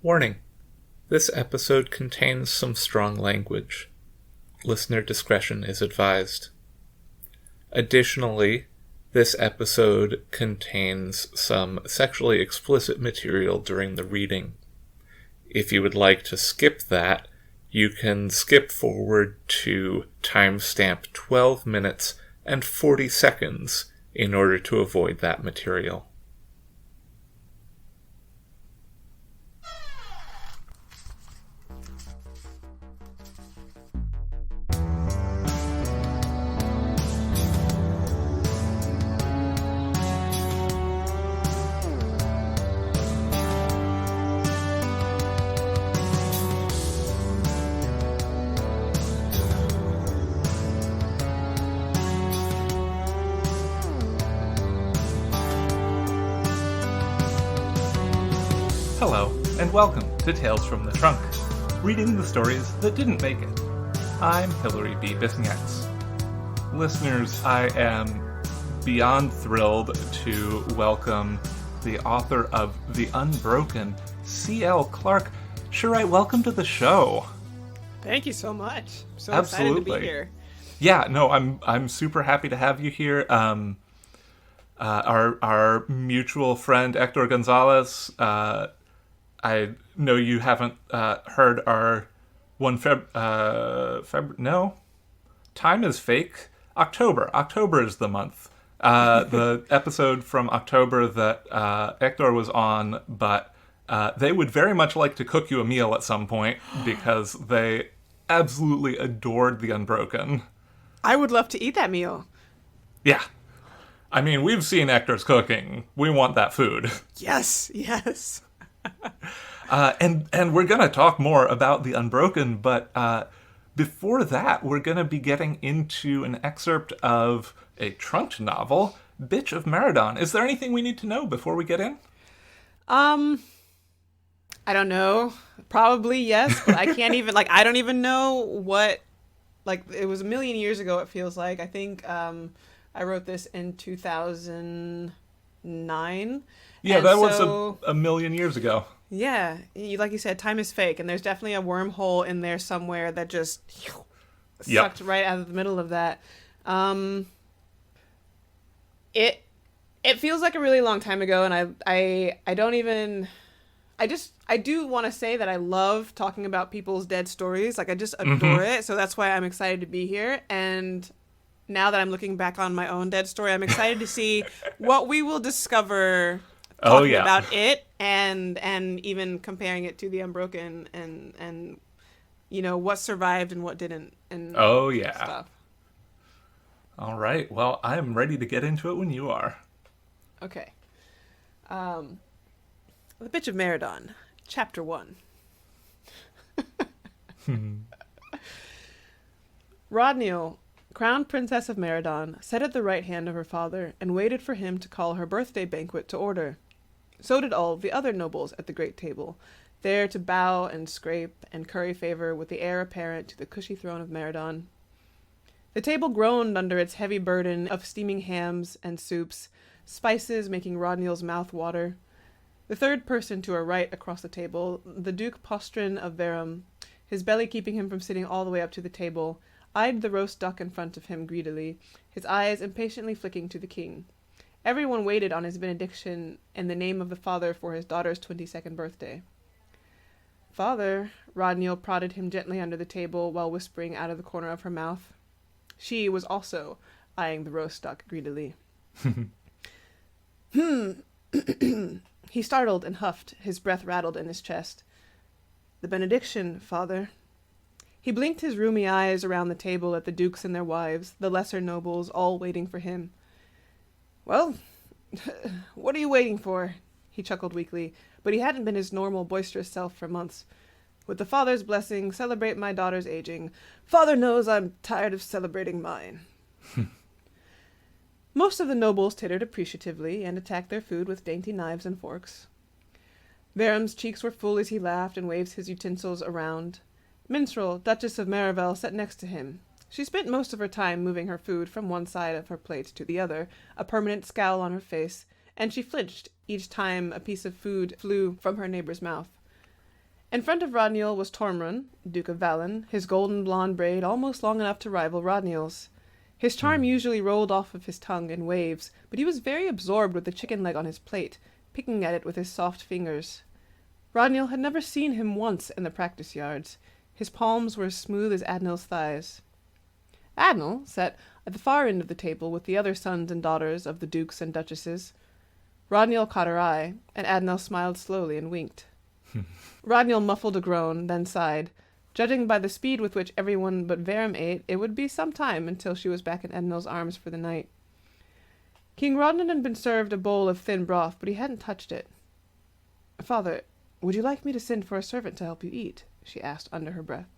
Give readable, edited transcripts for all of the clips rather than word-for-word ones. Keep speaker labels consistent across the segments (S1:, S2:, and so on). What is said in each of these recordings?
S1: Warning: this episode contains some strong language. Listener discretion is advised. Additionally, this episode contains some sexually explicit material during the reading. If you would like to skip that, you can skip forward to timestamp 12 minutes and 40 seconds in order to avoid that material.
S2: Hello, and welcome to Tales from the Trunk, reading the stories that didn't make it. I'm Hillary B. Bisniaks. Listeners, I am beyond thrilled to welcome the author of The Unbroken, C.L. Clark. Cherea, welcome to the show.
S3: Thank you so much. I'm so
S2: Absolutely.
S3: excited to be here.
S2: Yeah, no, I'm super happy to have you here. Our mutual friend Héctor Gonzalez, I know you haven't heard our time is fake. October is the month. The episode from October that Héctor was on, but they would very much like to cook you a meal at some point because they absolutely adored The Unbroken.
S3: I would love to eat that meal.
S2: Yeah. I mean, we've seen Héctor's cooking. We want that food.
S3: Yes.
S2: And we're going to talk more about The Unbroken, but before that, we're going to be getting into an excerpt of a trunked novel, Bitch of Maradon. Is there anything we need to know before we get in?
S3: I don't know. Probably yes, but I can't even, I don't even know what, it was a million years ago, it feels like. I think I wrote this in 2009.
S2: Yeah,
S3: and
S2: that was a million years ago.
S3: Yeah, like you said, time is fake, and there's definitely a wormhole in there somewhere that just sucked right out of the middle of that. It feels like a really long time ago, and I do want to say that I love talking about people's dead stories. I just adore it, so that's why I'm excited to be here. And now that I'm looking back on my own dead story, I'm excited to see what we will discover talking about it and even comparing it to The Unbroken and what survived and what didn't and stuff.
S2: All right. Well, I'm ready to get into it when you are.
S3: Okay. The Bitch of Maradon, Chapter 1. Rodneil, Crown Princess of Maradon, sat at the right hand of her father and waited for him to call her birthday banquet to order. So did all the other nobles at the great table, there to bow and scrape and curry favor with the heir apparent to the cushy throne of Maradon. The table groaned under its heavy burden of steaming hams and soups, spices making Rodneil's mouth water. The third person to her right across the table, the Duke Postrin of Verum, his belly keeping him from sitting all the way up to the table, eyed the roast duck in front of him greedily, his eyes impatiently flicking to the king. Everyone waited on his benediction in the name of the father for his daughter's 22nd birthday. Father, Rodneil prodded him gently under the table while whispering out of the corner of her mouth. She was also eyeing the roast duck greedily. He startled and huffed, his breath rattled in his chest. The benediction, father. He blinked his rheumy eyes around the table at the dukes and their wives, the lesser nobles, all waiting for him. Well, what are you waiting for? He chuckled weakly, but he hadn't been his normal boisterous self for months. With the father's blessing, celebrate my daughter's aging. Father knows I'm tired of celebrating mine. Most of the nobles tittered appreciatively and attacked their food with dainty knives and forks. Verum's cheeks were full as he laughed and waved his utensils around. Minstrel, Duchess of Maravel, sat next to him. She spent most of her time moving her food from one side of her plate to the other, a permanent scowl on her face, and she flinched each time a piece of food flew from her neighbor's mouth. In front of Rodneil was Tormrun, Duke of Valen, his golden blonde braid almost long enough to rival Rodneil's. His charm usually rolled off of his tongue in waves, but he was very absorbed with the chicken leg on his plate, picking at it with his soft fingers. Rodneil had never seen him once in the practice yards. His palms were as smooth as Adnil's thighs. Adnil sat at the far end of the table with the other sons and daughters of the dukes and duchesses. Rodneil caught her eye, and Adnil smiled slowly and winked. Rodneil muffled a groan, then sighed. Judging by the speed with which everyone but Verum ate, it would be some time until she was back in Adnil's arms for the night. King Rodnan had been served a bowl of thin broth, but he hadn't touched it. "Father, would you like me to send for a servant to help you eat?" she asked under her breath.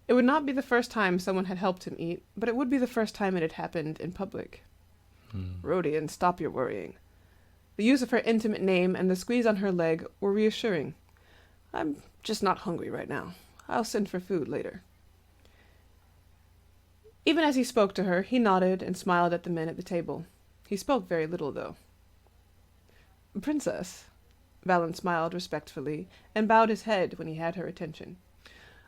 S3: It would not be the first time someone had helped him eat, but it would be the first time it had happened in public. "Rodian, stop your worrying." The use of her intimate name and the squeeze on her leg were reassuring. "I'm just not hungry right now. I'll send for food later." Even as he spoke to her, he nodded and smiled at the men at the table. He spoke very little, though. "Princess," Valen smiled respectfully, and bowed his head when he had her attention.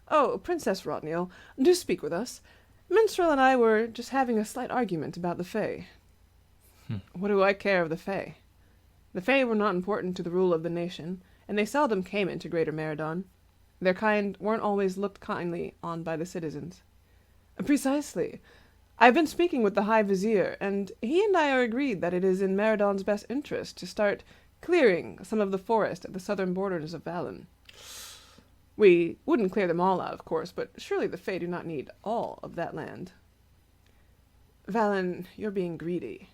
S3: "Oh, Princess Rodneil, do speak with us. Minstrel and I were just having a slight argument about the Fae." "What do I care of the Fae?" The Fae were not important to the rule of the nation, and they seldom came into Greater Maradon. Their kind weren't always looked kindly on by the citizens. "Precisely. I've been speaking with the High Vizier, and he and I are agreed that it is in Maradon's best interest to start clearing some of the forest at the southern borders of Valen. We wouldn't clear them all out, of course, but surely the Fae do not need all of that land." "Valen, you're being greedy."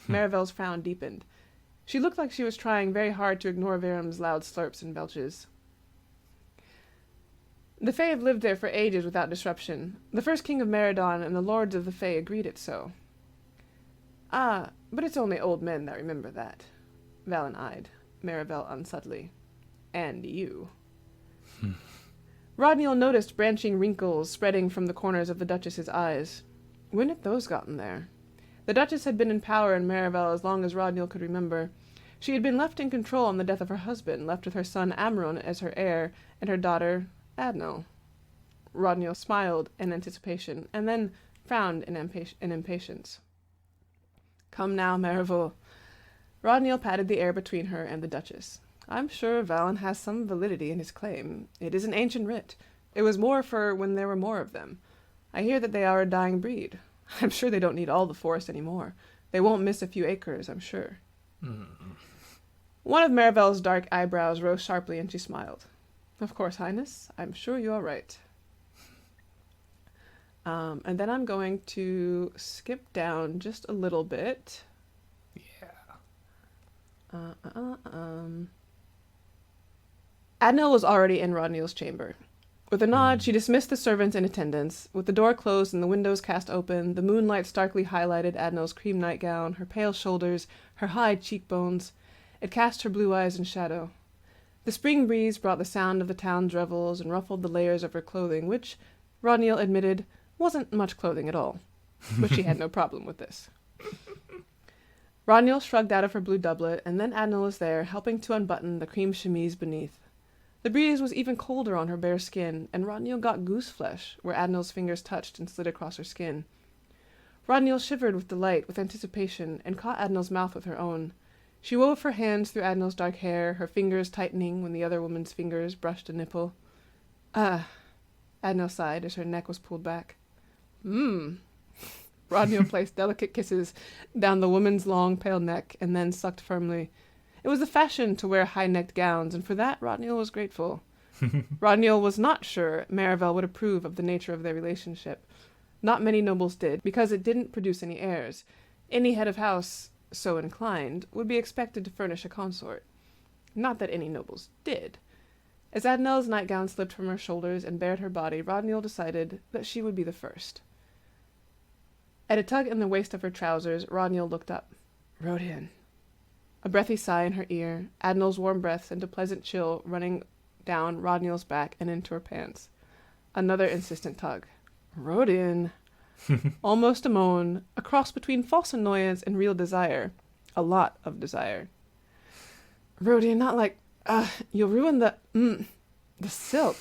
S3: Maravel's frown deepened. She looked like she was trying very hard to ignore Verum's loud slurps and belches. "The Fae have lived there for ages without disruption. The first king of Maradon and the lords of the Fae agreed it so." "Ah, but it's only old men that remember that." Valen eyed Maravel unsubtly. "And you." Rodneil noticed branching wrinkles spreading from the corners of the Duchess's eyes. When had those gotten there? The Duchess had been in power in Maravel as long as Rodneil could remember. She had been left in control on the death of her husband, left with her son Amron as her heir, and her daughter Adnil. Rodneil smiled in anticipation, and then frowned in impatience. "Come now, Maravel." Rodneil patted the air between her and the Duchess. "I'm sure Valen has some validity in his claim. It is an ancient writ. It was more for when there were more of them. I hear that they are a dying breed. I'm sure they don't need all the forest anymore. They won't miss a few acres, I'm sure." One of Maravel's dark eyebrows rose sharply, and she smiled. "Of course, Highness. I'm sure you are right." And then I'm going to skip down just a little bit. Adnil was already in Rodneil's chamber. With a nod, she dismissed the servants in attendance. With the door closed and the windows cast open, the moonlight starkly highlighted Adnil's cream nightgown, her pale shoulders, her high cheekbones. It cast her blue eyes in shadow. The spring breeze brought the sound of the town's revels and ruffled the layers of her clothing, which, Rodneil admitted, wasn't much clothing at all. But she had no problem with this. Rodneil shrugged out of her blue doublet, and then Adnil was there, helping to unbutton the cream chemise beneath. The breeze was even colder on her bare skin, and Rodneil got goose flesh where Adnil's fingers touched and slid across her skin. Rodneil shivered with delight, with anticipation, and caught Adnil's mouth with her own. She wove her hands through Adnil's dark hair, her fingers tightening when the other woman's fingers brushed a nipple. "Ah," Adnil sighed as her neck was pulled back. Rodneil placed delicate kisses down the woman's long, pale neck, and then sucked firmly. It was the fashion to wear high-necked gowns, and for that Rodneil was grateful. Rodneil was not sure Maravel would approve of the nature of their relationship. Not many nobles did, because it didn't produce any heirs. Any head of house, so inclined, would be expected to furnish a consort. Not that any nobles did. As Adnil's nightgown slipped from her shoulders and bared her body, Rodneil decided that she would be the first. At a tug in the waist of her trousers, Rodneil looked up. "Rodian." A breathy sigh in her ear, Adnil's warm breath sent a pleasant chill running down Rodneil's back and into her pants. Another insistent tug. "Rodian." Almost a moan, a cross between false annoyance and real desire. A lot of desire. "Rodian, not like, you'll ruin the, The silk.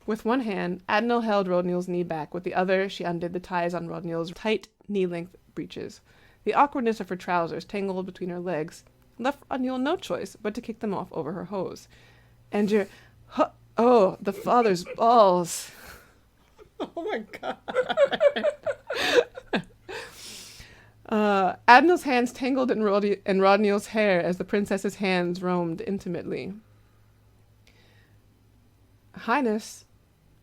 S3: With one hand, Adnil held Rodnil's knee back. With the other, she undid the ties on Rodnil's tight, knee-length breeches. The awkwardness of her trousers, tangled between her legs, left Rodnil no choice but to kick them off over her hose. And your... Oh, the father's balls. Oh my god. Adnil's hands tangled in Rodnil's hair as the princess's hands roamed intimately. Highness,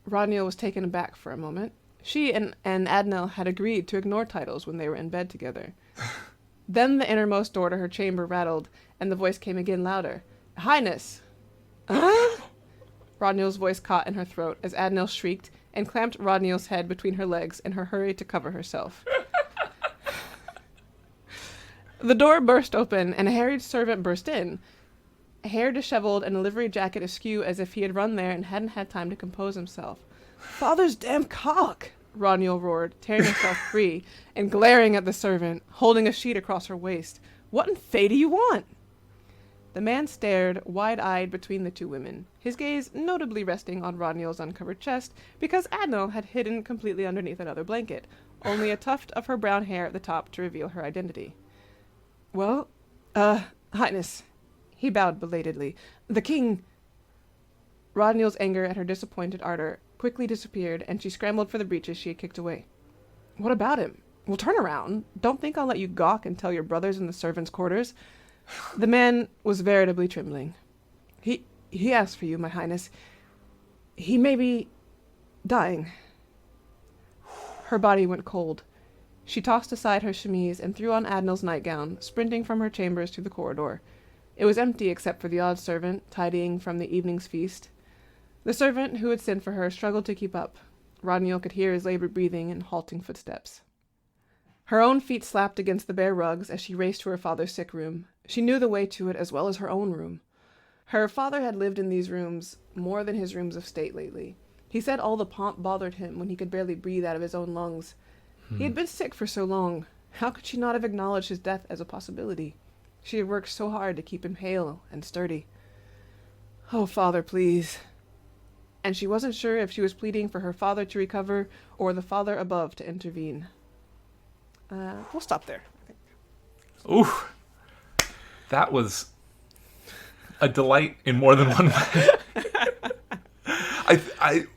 S3: Rodnil was taken aback for a moment. She and Adnil had agreed to ignore titles when they were in bed together. Then the innermost door to her chamber rattled, and the voice came again louder. Highness! Huh? Rodnil's voice caught in her throat as Adnil shrieked and clamped Rodnil's head between her legs in her hurry to cover herself. The door burst open, and a harried servant burst in, hair disheveled and a livery jacket askew as if he had run there and hadn't had time to compose himself. Father's damn cock! Rodnil roared, tearing herself free and glaring at the servant, holding a sheet across her waist. What in fate do you want? The man stared, wide-eyed, between the two women, his gaze notably resting on Rodnil's uncovered chest, because Adnil had hidden completely underneath another blanket, only a tuft of her brown hair at the top to reveal her identity. Well, Highness, he bowed belatedly. The king... Rodnil's anger at her disappointed ardor quickly disappeared, and she scrambled for the breeches she had kicked away. What about him? Well, turn around. Don't think I'll let you gawk and tell your brothers in the servants' quarters. The man was veritably trembling. He asked for you, my highness. He may be dying. Her body went cold. She tossed aside her chemise and threw on Adnil's nightgown, sprinting from her chambers to the corridor. It was empty except for the odd servant, tidying from the evening's feast. The servant who had sent for her struggled to keep up. Rodnil could hear his labored breathing and halting footsteps. Her own feet slapped against the bare rugs as she raced to her father's sick room. She knew the way to it as well as her own room. Her father had lived in these rooms more than his rooms of state lately. He said all the pomp bothered him when he could barely breathe out of his own lungs. He had been sick for so long. How could she not have acknowledged his death as a possibility? She had worked so hard to keep him hale and sturdy. Oh, father, please. And she wasn't sure if she was pleading for her father to recover or the father above to intervene. We'll stop there.
S2: Ooh, that was a delight in more than one way.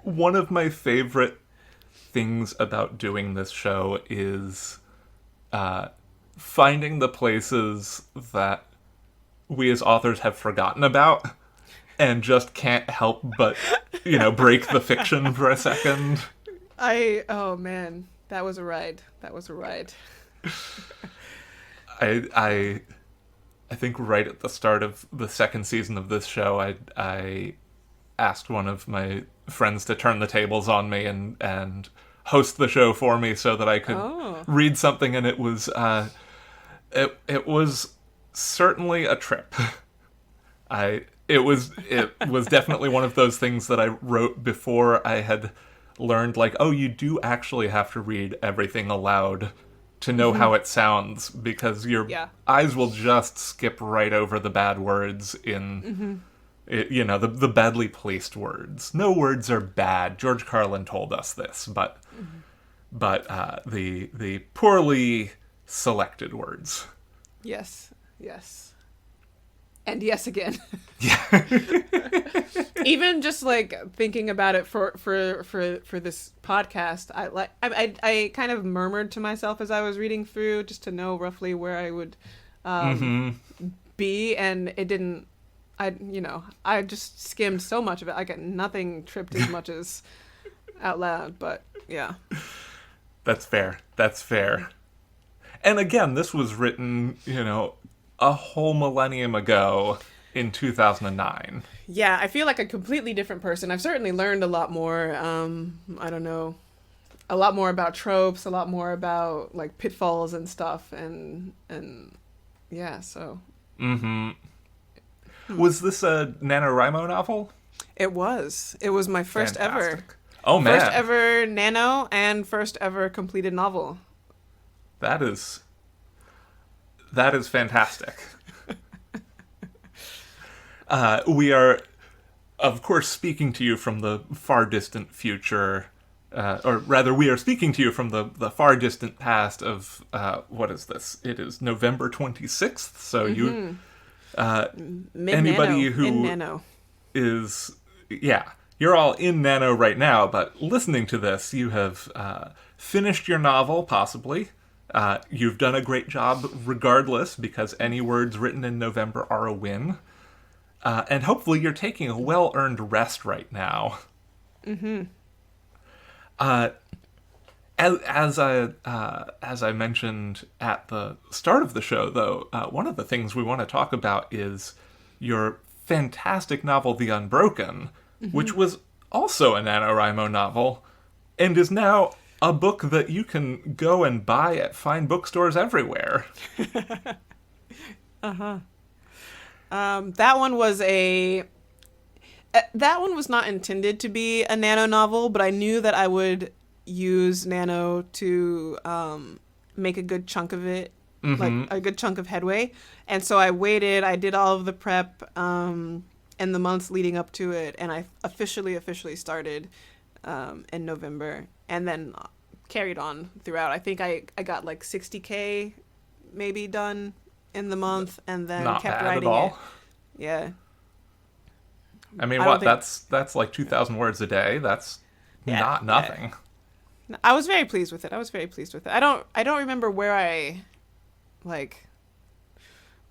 S2: One of my favorite things about doing this show is finding the places that we as authors have forgotten about and just can't help but, break the fiction for a second.
S3: Oh man, that was a ride.
S2: I think right at the start of the second season of this show, I asked one of my friends to turn the tables on me and host the show for me so that I could read something, and it was certainly a trip. It was definitely one of those things that I wrote before I had learned, you do actually have to read everything aloud to know how it sounds, because your eyes will just skip right over the bad words in, the badly placed words. No words are bad. George Carlin told us this, but the poorly selected words.
S3: Yes. And yes again.
S2: Yeah.
S3: Even just thinking about it for this podcast, I kind of murmured to myself as I was reading through just to know roughly where I would be, and it didn't. I just skimmed so much of it. I got nothing tripped as much as out loud, but yeah.
S2: That's fair. And again, this was written, a whole millennium ago in 2009.
S3: Yeah, I feel like a completely different person. I've certainly learned a lot more, I don't know, a lot more about tropes, a lot more about pitfalls and stuff, and yeah, so.
S2: Mm-hmm. Was this a NaNoWriMo novel?
S3: It was. It was my first ever.
S2: Oh, man.
S3: First ever Nano and first ever completed novel.
S2: That is fantastic. We are of course, speaking to you from the far distant future, or rather, we are speaking to you from the far distant past of, what is this? It is November 26th, so you, anybody who
S3: in Nano.
S2: is, yeah, you're all in Nano right now, but listening to this, you have finished your novel, possibly. You've done a great job regardless, because any words written in November are a win. And hopefully you're taking a well-earned rest right now. Mm-hmm. As I mentioned at the start of the show, though, one of the things we want to talk about is your fantastic novel, The Unbroken, which was also a NaNoWriMo novel, and is now a book that you can go and buy at fine bookstores everywhere.
S3: Uh-huh. That one was not intended to be a Nano novel, but I knew that I would use Nano to make a good chunk of it, like a good chunk of headway. And so I waited, I did all of the prep in the months leading up to it, and I officially started in November, and then carried on throughout. I think I got like 60K maybe done in the month, and then
S2: Not
S3: kept
S2: bad
S3: writing
S2: at all.
S3: it. Yeah.
S2: I mean, that's like 2,000 words a day. That's not nothing.
S3: Yeah. I was very pleased with it. I don't remember where I, like,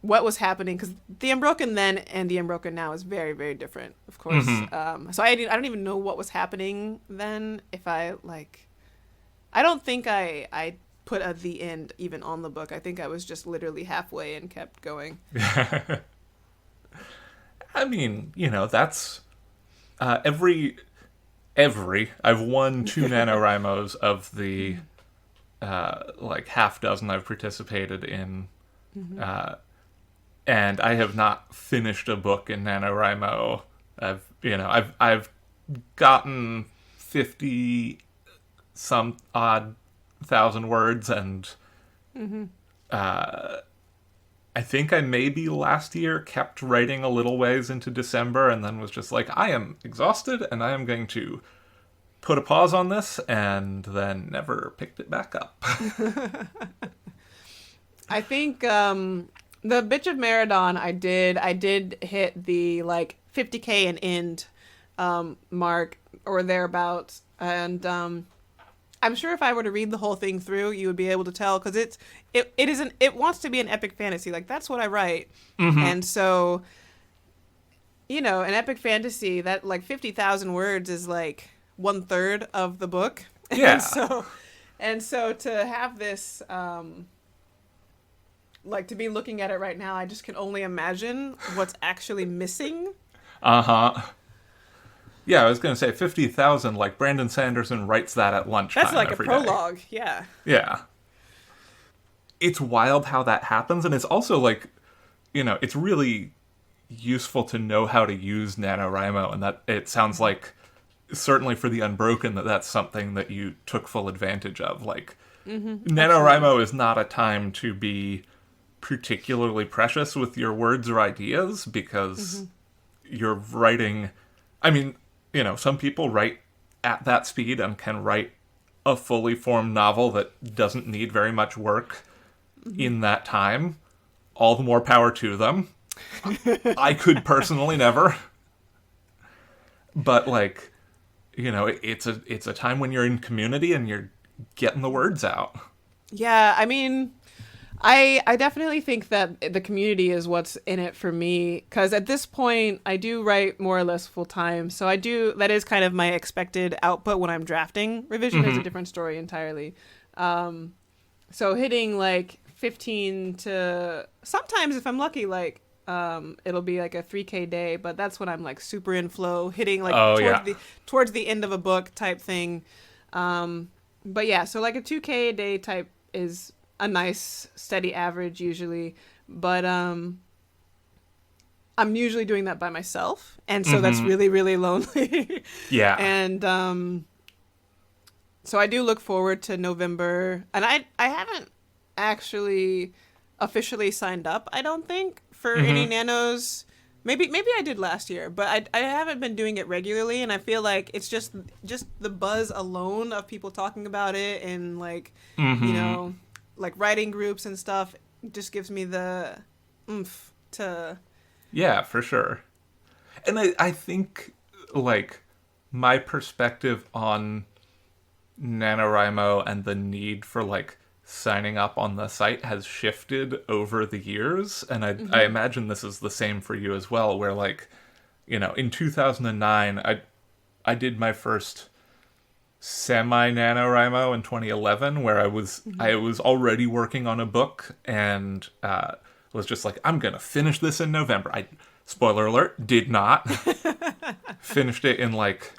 S3: what was happening, because The Unbroken then and The Unbroken now is very, very different, of course. So I don't even know what was happening then. If I don't think I put the end even on the book. I think I was just literally halfway and kept going.
S2: I mean, that's every I've won 2 NaNoWriMos of the half dozen I've participated in, and I have not finished a book in NaNoWriMo. I've gotten 50 some odd thousand words, and I think I maybe last year kept writing a little ways into December, and then was just like, I am exhausted and I am going to put a pause on this, and then never picked it back up.
S3: I think the Bitch of Maradon, I did hit the 50K and end mark or thereabouts, and I'm sure if I were to read the whole thing through, you would be able to tell, because it wants to be an epic fantasy. Like, that's what I write. And so, an epic fantasy, that 50,000 words is 1/3 of the book.
S2: Yeah.
S3: and so to have this, to be looking at it right now, I just can only imagine what's actually missing.
S2: Yeah, I was going to say 50,000, Brandon Sanderson writes that at lunchtime.
S3: That's like a prologue,
S2: day.
S3: Yeah.
S2: Yeah. It's wild how that happens, and it's also it's really useful to know how to use NaNoWriMo, and that it sounds like, certainly for The Unbroken, that's something that you took full advantage of. NaNoWriMo is not a time to be particularly precious with your words or ideas, because you're writing... I mean... some people write at that speed and can write a fully formed novel that doesn't need very much work in that time. All the more power to them. I could personally never. But, it's a time when you're in community and you're getting the words out.
S3: Yeah, I mean... I definitely think that the community is what's in it for me, because at this point I do write more or less full time, so that is kind of my expected output when I'm drafting. Revision is a different story entirely. So hitting 15 to, sometimes if I'm lucky, it'll be a 3K day, but that's when I'm super in flow, hitting towards the end of a book type thing. But yeah, so a 2K a day type is a nice steady average usually, but I'm usually doing that by myself, and so that's really, really lonely.
S2: Yeah.
S3: And so I do look forward to November, and I haven't actually officially signed up, I don't think, for any Nanos Maybe I did last year, but I haven't been doing it regularly, and I feel like it's just the buzz alone of people talking about it and like like writing groups and stuff just gives me the oomph to.
S2: Yeah, for sure. And I think like my perspective on NaNoWriMo and the need for like signing up on the site has shifted over the years, and I imagine this is the same for you as well, where like, in 2009 I did my first semi NaNoWriMo in 2011, where I was already working on a book and was just like, I'm gonna finish this in November. I, spoiler alert, did not. Finished it in like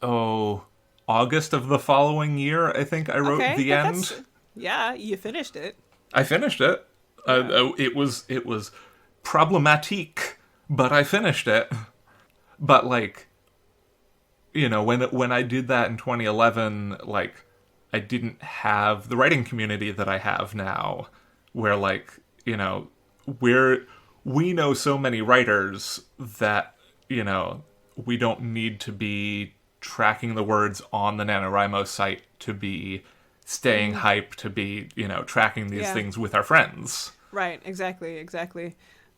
S2: August of the following year, I think I wrote the end.
S3: Yeah, you finished it.
S2: I finished it.
S3: Yeah.
S2: It was problematique, but I finished it. But like, when I did that in 2011, like, I didn't have the writing community that I have now, where like, we know so many writers that, we don't need to be tracking the words on the NaNoWriMo site to be staying hype, to be, tracking these things with our friends.
S3: Right, exactly.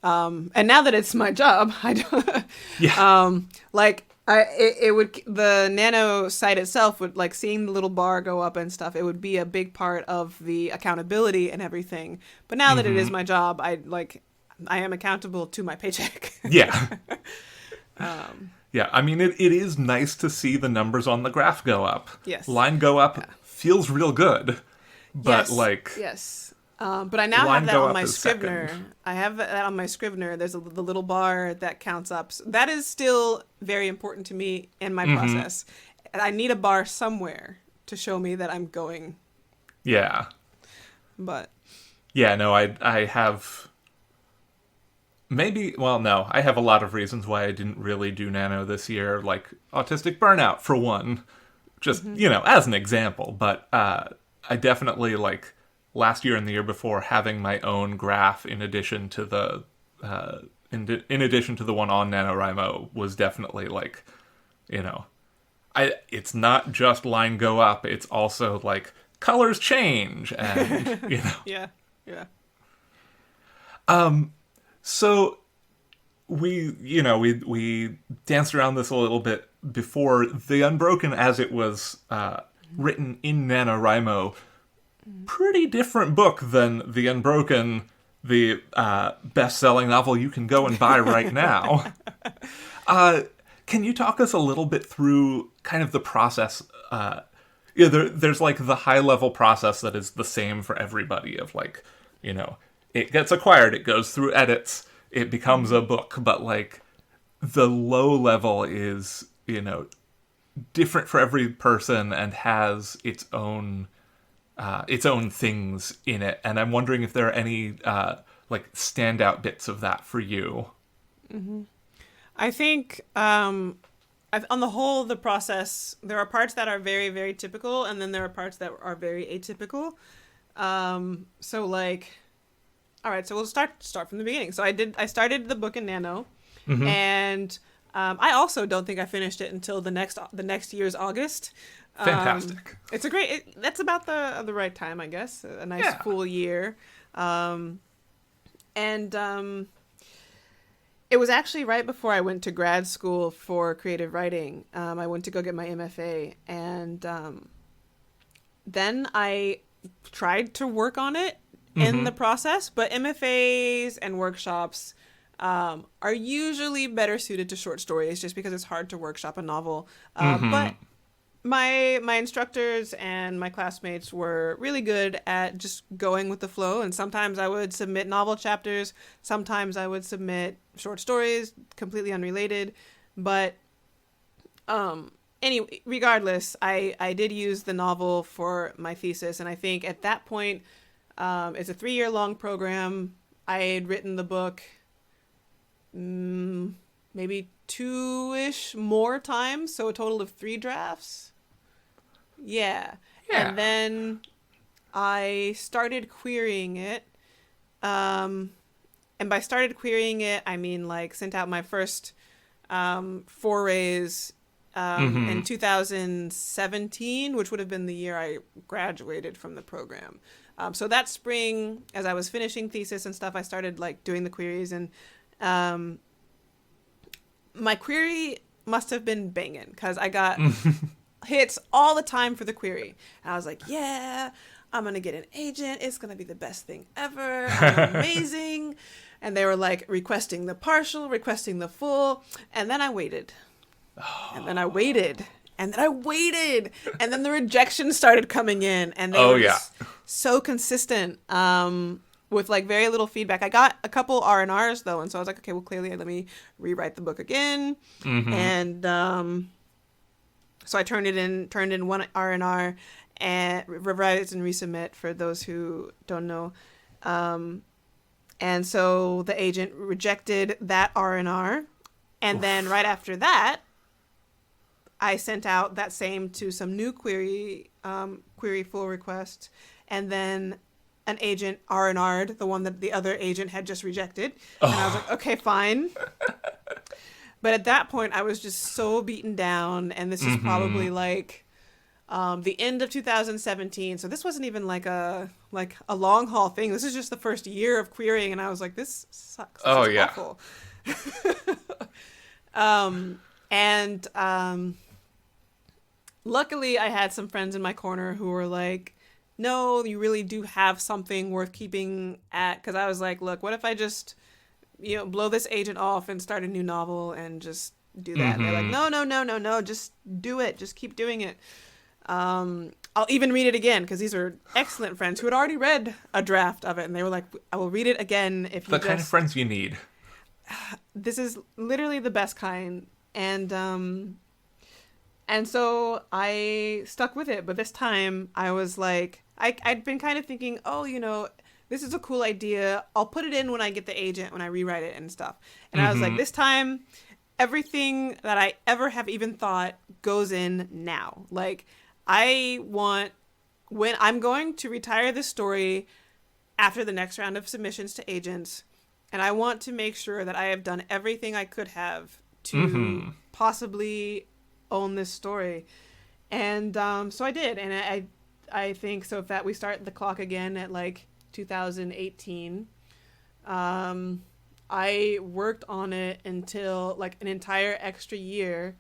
S3: And now that it's my job, I don't. It would, the Nano site itself would, like, seeing the little bar go up and stuff, it would be a big part of the accountability and everything. But now that it is my job, I am accountable to my paycheck.
S2: Yeah. Yeah, I mean, it is nice to see the numbers on the graph go up.
S3: Yes.
S2: Line go up feels real good. But,
S3: Yes. But I now have that on my Scrivener.
S2: Second.
S3: I have that on my Scrivener. There's the little bar that counts up. So that is still very important to me in my process. And I need a bar somewhere to show me that I'm going.
S2: Yeah.
S3: But.
S2: Yeah, no, I have... I have a lot of reasons why I didn't really do Nano this year, like autistic burnout, for one. Just, as an example. But I definitely, like, last year and the year before, having my own graph in addition to the in addition to the one on NaNoWriMo was definitely, like, it's not just line go up, it's also, like, colors change, and,
S3: Yeah.
S2: So we danced around this a little bit before. The Unbroken, as it was written in NaNoWriMo, pretty different book than The Unbroken, the best-selling novel you can go and buy right now. Can you talk us a little bit through kind of the process? There's like the high-level process that is the same for everybody of like, it gets acquired, it goes through edits, it becomes a book, but like the low level is, different for every person and has its own things in it. And I'm wondering if there are any like standout bits of that for you.
S3: Mm-hmm. I think on the whole, the process, there are parts that are very, very typical, and then there are parts that are very atypical. So like, all right, so we'll start from the beginning. So I started the book in Nano, and I also don't think I finished it until the next year's August.
S2: Fantastic.
S3: It's a great. That's about the right time, I guess. A nice full year, and it was actually right before I went to grad school for creative writing. I went to go get my MFA, and then I tried to work on it in the process. But MFAs and workshops are usually better suited to short stories, just because it's hard to workshop a novel. But my instructors and my classmates were really good at just going with the flow, and sometimes I would submit novel chapters, sometimes I would submit short stories completely unrelated, but anyway, regardless, I did use the novel for my thesis, and I think at that point, it's a 3-year long program. I had written the book maybe 2-ish more times, so a total of 3 drafts. Yeah. And then I started querying it. and by started querying it, I mean like sent out my first forays in 2017, which would have been the year I graduated from the program. So that spring, as I was finishing thesis and stuff, I started like doing the queries, and my query must have been banging because I got hits all the time for the query. And I was like, yeah, I'm going to get an agent. It's going to be the best thing ever. I'm amazing. And they were like requesting the partial, requesting the full. And then I waited. And then I waited. And then I waited. And then the rejections started coming in. And they were so consistent with like very little feedback. I got a couple R&Rs though. And so I was like, okay, well, clearly let me rewrite the book again. And so I turned in one R&R and revise and resubmit for those who don't know. And so the agent rejected that R&R. And then right after that, I sent out that same to some new query full requests. And then an agent R&R'd the one that the other agent had just rejected. And I was like, okay, fine. But at that point, I was just so beaten down. And this is probably like the end of 2017. So this wasn't even like a long haul thing. This is just the first year of querying. And I was like, this sucks. This is awful. Luckily, I had some friends in my corner who were like, no, you really do have something worth keeping at. Because I was like, look, what if I just, blow this agent off and start a new novel and just do that? And they're like, no, just do it. Just keep doing it. I'll even read it again, because these are excellent friends who had already read a draft of it. And they were like, I will read it again if you
S2: the kind of friends you need.
S3: This is literally the best kind. And so I stuck with it. But this time I was like, I'd been kind of thinking, this is a cool idea. I'll put it in when I get the agent, when I rewrite it and stuff. And I was like, this time, everything that I ever have even thought goes in now. Like, when I'm going to retire this story after the next round of submissions to agents, and I want to make sure that I have done everything I could have to possibly own this story. And so I did. And I think so if that we start the clock again at like 2018, I worked on it until like an entire extra year.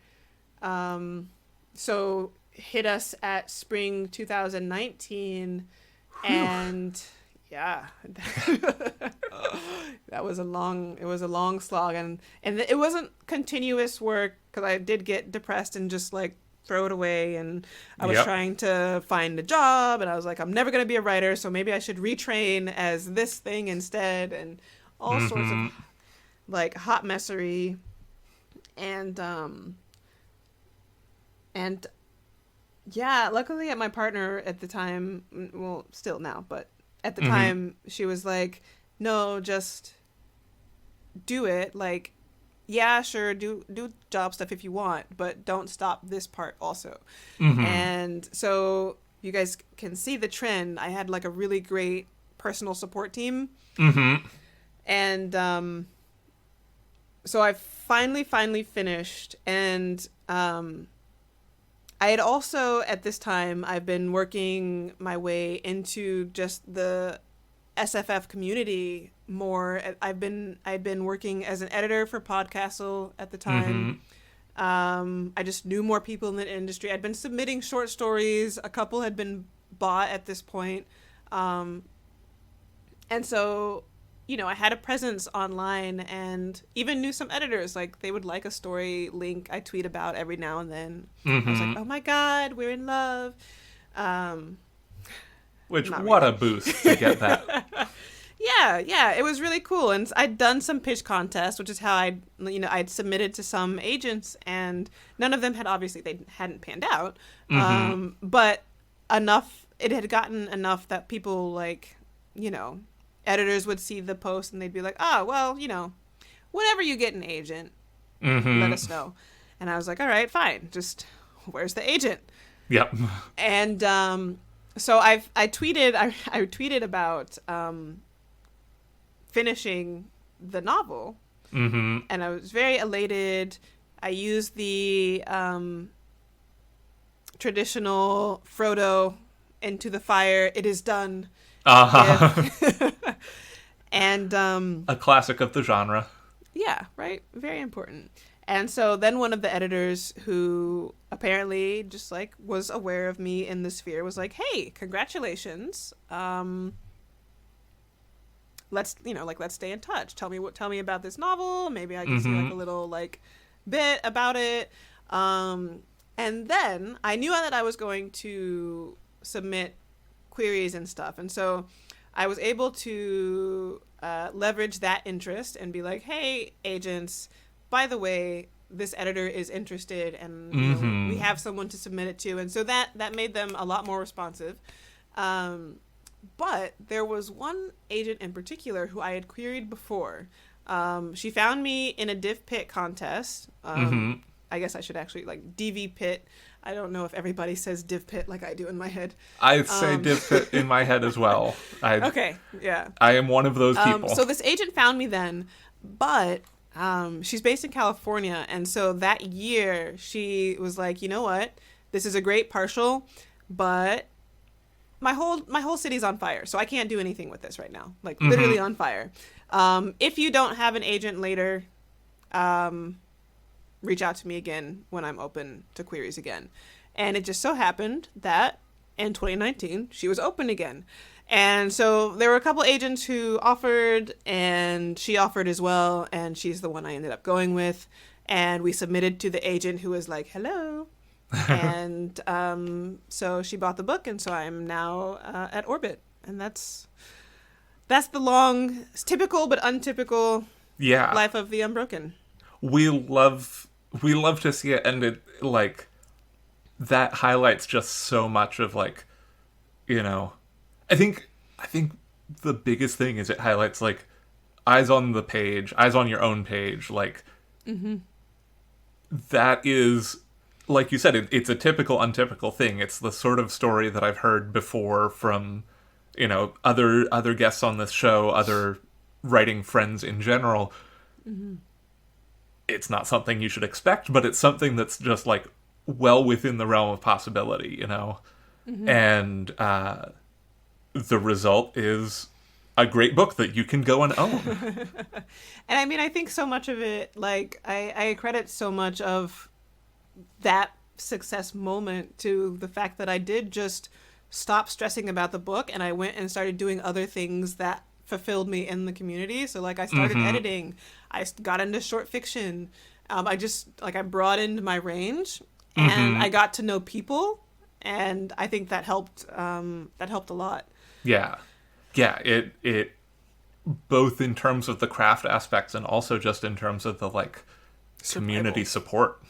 S3: So hit us at spring 2019. And yeah, that was a long slog. And it wasn't continuous work, because I did get depressed and just like throw it away. And I was trying to find a job, and I was like, I'm never going to be a writer, so maybe I should retrain as this thing instead, and all sorts of like hot messery. And yeah, luckily my partner at the time, well, still now, but at the time she was like, no, just do it. Like, yeah, sure, do job stuff if you want, but don't stop this part also. And so you guys can see the trend. I had like a really great personal support team. And so I finally finished. And I had also, at this time, I've been working my way into just the SFF community more. I'd been working as an editor for Podcastle at the time. I just knew more people in the industry. I'd been submitting short stories. A couple had been bought at this point. And so, I had a presence online, and even knew some editors. Like, they would like a story link I tweet about every now and then. I was like, oh my God, we're in love.
S2: Which, what a boost to get that.
S3: Yeah, it was really cool. And I'd done some pitch contests, which is how I'd submitted to some agents, and none of them they hadn't panned out. But it had gotten enough that people like, editors would see the post and they'd be like, oh, well, whenever you get an agent, let us know. And I was like, all right, fine. Just, where's the agent?
S2: Yep.
S3: And so I tweeted about finishing the novel.
S2: Mm-hmm.
S3: And I was very elated. I used the traditional Frodo into the fire. It is done. And
S2: a classic of the genre.
S3: yeah, right? Very important. And so then one of the editors, who apparently just like was aware of me in the sphere, was like, "Hey, congratulations. Let's stay in touch. Tell me about this novel. Maybe I can see like a little like bit about it." And then I knew that I was going to submit queries and stuff, and so I was able to leverage that interest and be like, "Hey, agents, by the way, this editor is interested, and you know, we have someone to submit it to." And so that made them a lot more responsive. But there was one agent in particular who I had queried before. She found me in a div pit contest. I guess I should actually like DV pit. I don't know if everybody says div pit like I do in my head.
S2: I say div pit in my head as well.
S3: Okay, yeah.
S2: I am one of those people.
S3: So this agent found me then, but she's based in California, and so that year she was like, "You know what? This is a great partial, but my whole city's on fire, so I can't do anything with this right now. Like literally on fire. If you don't have an agent later, reach out to me again when I'm open to queries again." And it just so happened that in 2019 she was open again. And so there were a couple agents who offered, and she offered as well, and she's the one I ended up going with. And we submitted to the agent, who was like, "Hello." And so she bought the book, and so I'm now at Orbit. And that's the long, typical but untypical life of the Unbroken.
S2: We love to see it, and it like that highlights just so much of like, you know, I think the biggest thing is it highlights like eyes on the page, eyes on your own page, like that is, like you said, it's a typical untypical thing. It's the sort of story that I've heard before from, you know, other guests on this show, other writing friends in general. It's not something you should expect, but it's something that's just like well within the realm of possibility, you know. And the result is a great book that you can go and own.
S3: And I mean, I think so much of it, like I credit so much of that success moment to the fact that I did just stop stressing about the book, and I went and started doing other things that fulfilled me in the community. So like I started editing, I got into short fiction, I just like I broadened my range, and I got to know people, and I think that helped a lot. Yeah,
S2: it both in terms of the craft aspects and also just in terms of the like community support.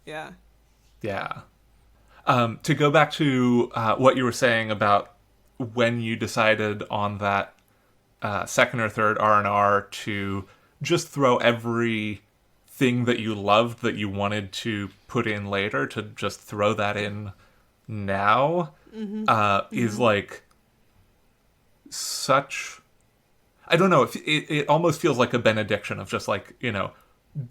S2: Yeah. To go back to what you were saying about when you decided on that second or third R&R to just throw everything that you loved that you wanted to put in later, to just throw that in now, is like such... I don't know, it almost feels like a benediction of just like, you know,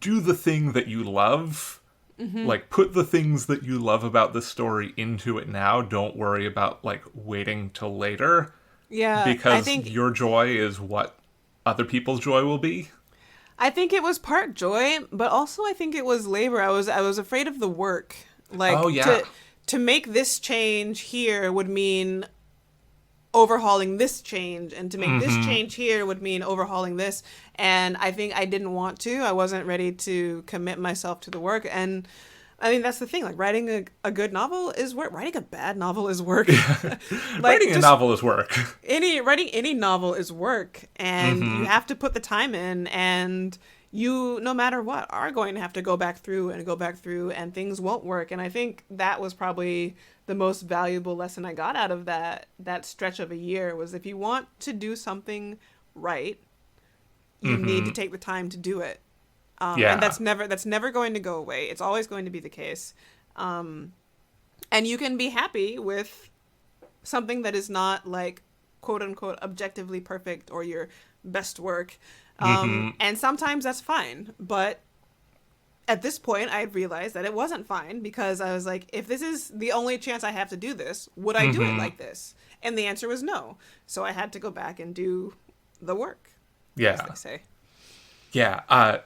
S2: do the thing that you love. Like, put the things that you love about the story into it now. Don't worry about, like, waiting till later.
S3: Yeah.
S2: Because I think your joy is what other people's joy will be.
S3: I think it was part joy, but also I think it was labor. I was afraid of the work. Like, to make this change here would mean overhauling this change, and to make this change here would mean overhauling this. And I think I didn't want to. I wasn't ready to commit myself to the work. And I mean, that's the thing. Like, writing a good novel is work. Writing a bad novel is work.
S2: Like, writing a novel is work.
S3: Writing any novel is work. And you have to put the time in. And you, no matter what, are going to have to go back through, and things won't work. And I think that was probably the most valuable lesson I got out of that stretch of a year, was if you want to do something right, you need to take the time to do it. And that's never going to go away. It's always going to be the case. And you can be happy with something that is not like, quote unquote, objectively perfect or your best work. And sometimes that's fine, but at this point I realized that it wasn't fine, because I was like, if this is the only chance I have to do this, would I do it like this? And the answer was no. So I had to go back and do the work.
S1: Yeah.
S3: As they say.
S1: Yeah. I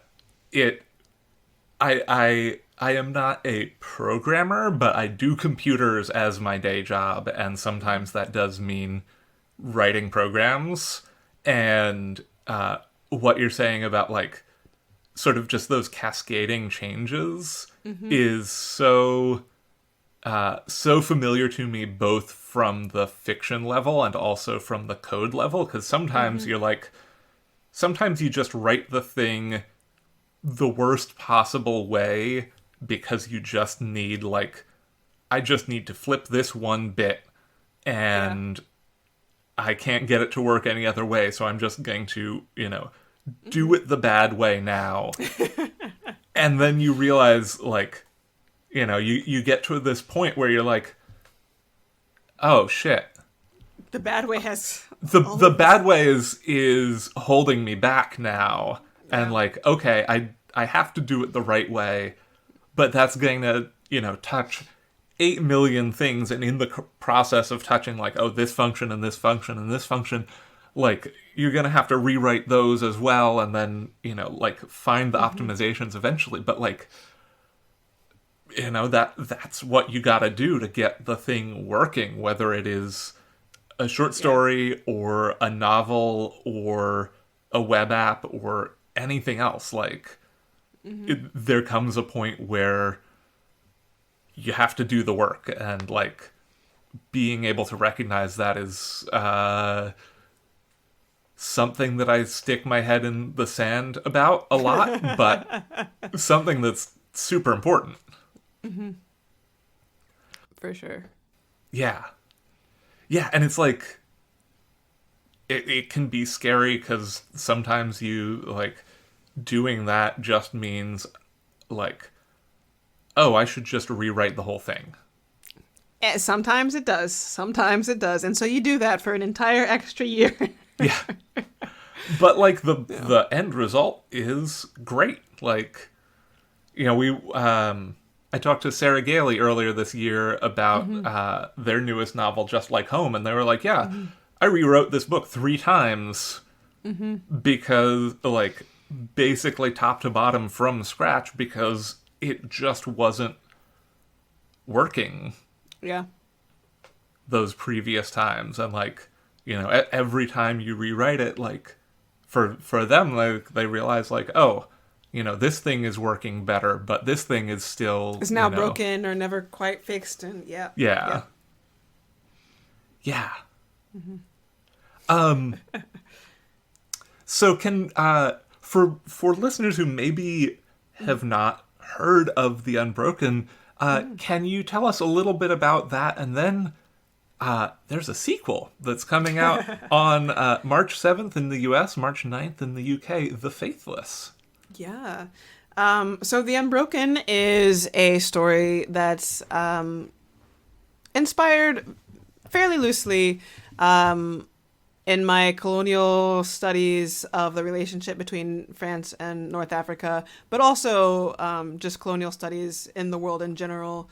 S1: am not a programmer, but I do computers as my day job, and sometimes that does mean writing programs. And what you're saying about, like, sort of just those cascading changes is so familiar to me, both from the fiction level and also from the code level, because sometimes you're like, sometimes you just write the thing the worst possible way because you just need, like, I just need to flip this one bit and I can't get it to work any other way, so I'm just going to, do it the bad way now. And then you realize, like, you get to this point where you're like, oh shit.
S3: The bad way has...
S1: The bad way is holding me back now. Yeah. And, like, okay, I have to do it the right way, but that's going to, touch 8 million things, and in the process of touching, like, oh, this function and this function and this function, like, you're going to have to rewrite those as well, and then, like, find the optimizations eventually. But, like, that's what you got to do to get the thing working, whether it is a short story or a novel or a web app or anything else. Like, there comes a point where you have to do the work, and, like, being able to recognize that is something that I stick my head in the sand about a lot, but something that's super important.
S3: For sure.
S1: Yeah. Yeah, and it's like, it can be scary, because sometimes you, like, doing that just means, like, oh, I should just rewrite the whole thing.
S3: And sometimes it does. Sometimes it does. And so you do that for an entire extra year.
S1: Yeah. But, like, the end result is great. Like, I talked to Sarah Gailey earlier this year about their newest novel, Just Like Home, and they were like, yeah, I rewrote this book 3 times because, like, basically top to bottom from scratch, because it just wasn't working.
S3: Yeah.
S1: Those previous times. And, like, every time you rewrite it, like, for them, like, they realize, like, oh, this thing is working better, but this thing is still...
S3: It's now broken or never quite fixed, and yeah.
S1: So can, for listeners who maybe have not heard of the Unbroken, can you tell us a little bit about that? And then there's a sequel that's coming out on March 7th in the US, March 9th in the UK, The Faithless.
S3: Yeah. So The Unbroken is a story that's inspired fairly loosely in my colonial studies of the relationship between France and North Africa, but also just colonial studies in the world in general.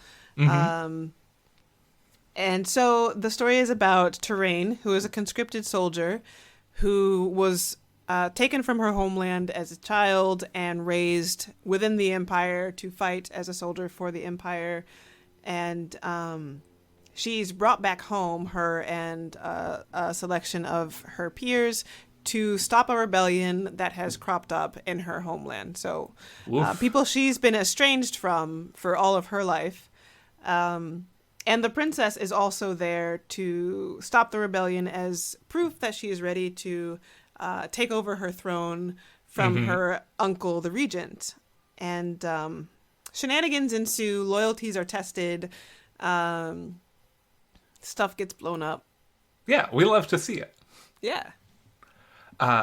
S3: And so the story is about Terrain, who is a conscripted soldier who was taken from her homeland as a child and raised within the Empire to fight as a soldier for the Empire. And she's brought back home, her and a selection of her peers, to stop a rebellion that has cropped up in her homeland. So people she's been estranged from for all of her life. And the princess is also there to stop the rebellion as proof that she is ready to take over her throne from her uncle, the regent. And shenanigans ensue, loyalties are tested, stuff gets blown up.
S1: Yeah, we love to see it.
S3: Yeah.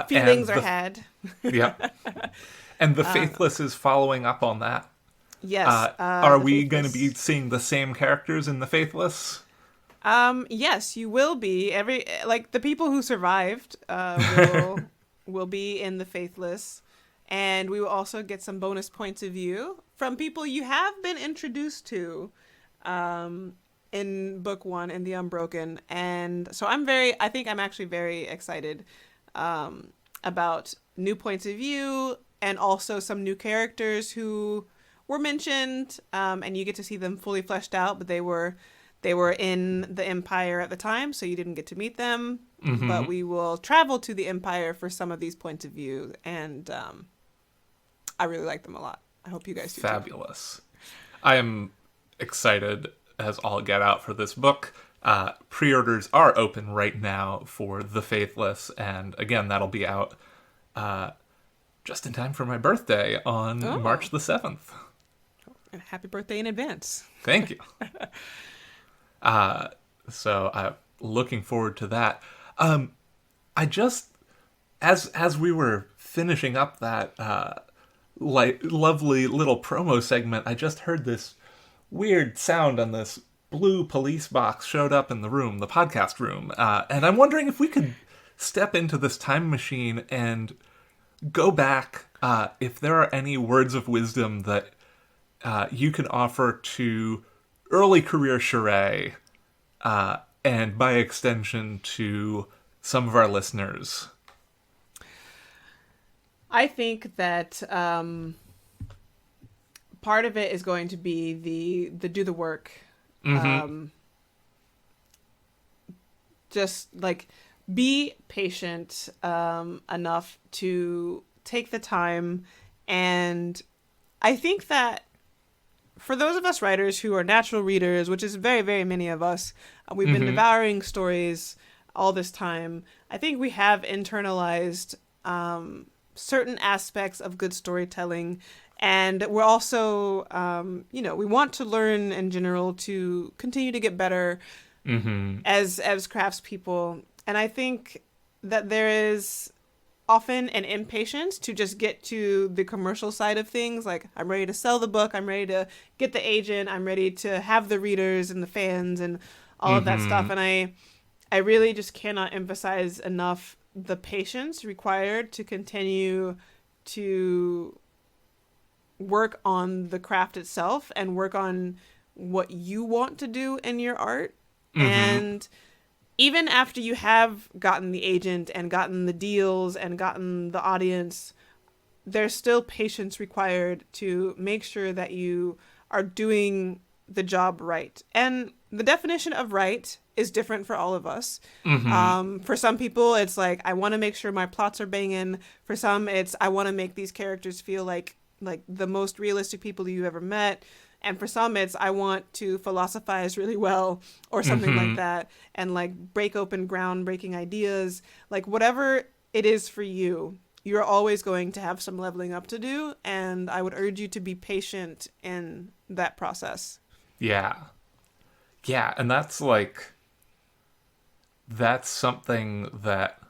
S3: Feelings are had.
S1: Yeah. And The Faithless is following up on that.
S3: Yes.
S1: Are we going to be seeing the same characters in The Faithless?
S3: Yes, you will be. The people who survived will be in the Faithless, and we will also get some bonus points of view from people you have been introduced to in book 1 in the Unbroken. And so I think I'm actually very excited about new points of view and also some new characters who were mentioned, and you get to see them fully fleshed out, but they were in the Empire at the time, so you didn't get to meet them. Mm-hmm. But we will travel to the Empire for some of these points of view, and I really like them a lot. I hope you guys do.
S2: Fabulous. I am excited as all get out for this book. Pre-orders are open right now for The Faithless, and again, that'll be out just in time for my birthday on March the 7th.
S3: And happy birthday in advance.
S2: Thank you. So I'm looking forward to that. I just, as we were finishing up that lovely little promo segment, I just heard this weird sound on this blue police box showed up in the room, the podcast room. And I'm wondering if we could step into this time machine and go back, if there are any words of wisdom that you can offer to early career Cherea, and by extension to some of our listeners.
S3: I think that part of it is going to be the do the work. Mm-hmm. Just like be patient enough to take the time. And I think that for those of us writers who are natural readers, which is very, very many of us, we've been devouring stories all this time. I think we have internalized certain aspects of good storytelling. And we're also, we want to learn in general to continue to get better as craftspeople. And I think that there is often an impatience to just get to the commercial side of things. Like, I'm ready to sell the book. I'm ready to get the agent. I'm ready to have the readers and the fans and all of that stuff. And I really just cannot emphasize enough the patience required to continue to work on the craft itself and work on what you want to do in your art. And even after you have gotten the agent and gotten the deals and gotten the audience, there's still patience required to make sure that you are doing the job right. And the definition of right is different for all of us. For some people, it's like, I want to make sure my plots are banging. For some, it's, I want to make these characters feel like the most realistic people you ever met. And for some, it's, I want to philosophize really well or something like that, and like break open groundbreaking ideas. Like, whatever it is for you, you're always going to have some leveling up to do. And I would urge you to be patient in that process.
S2: Yeah. Yeah. And that's something that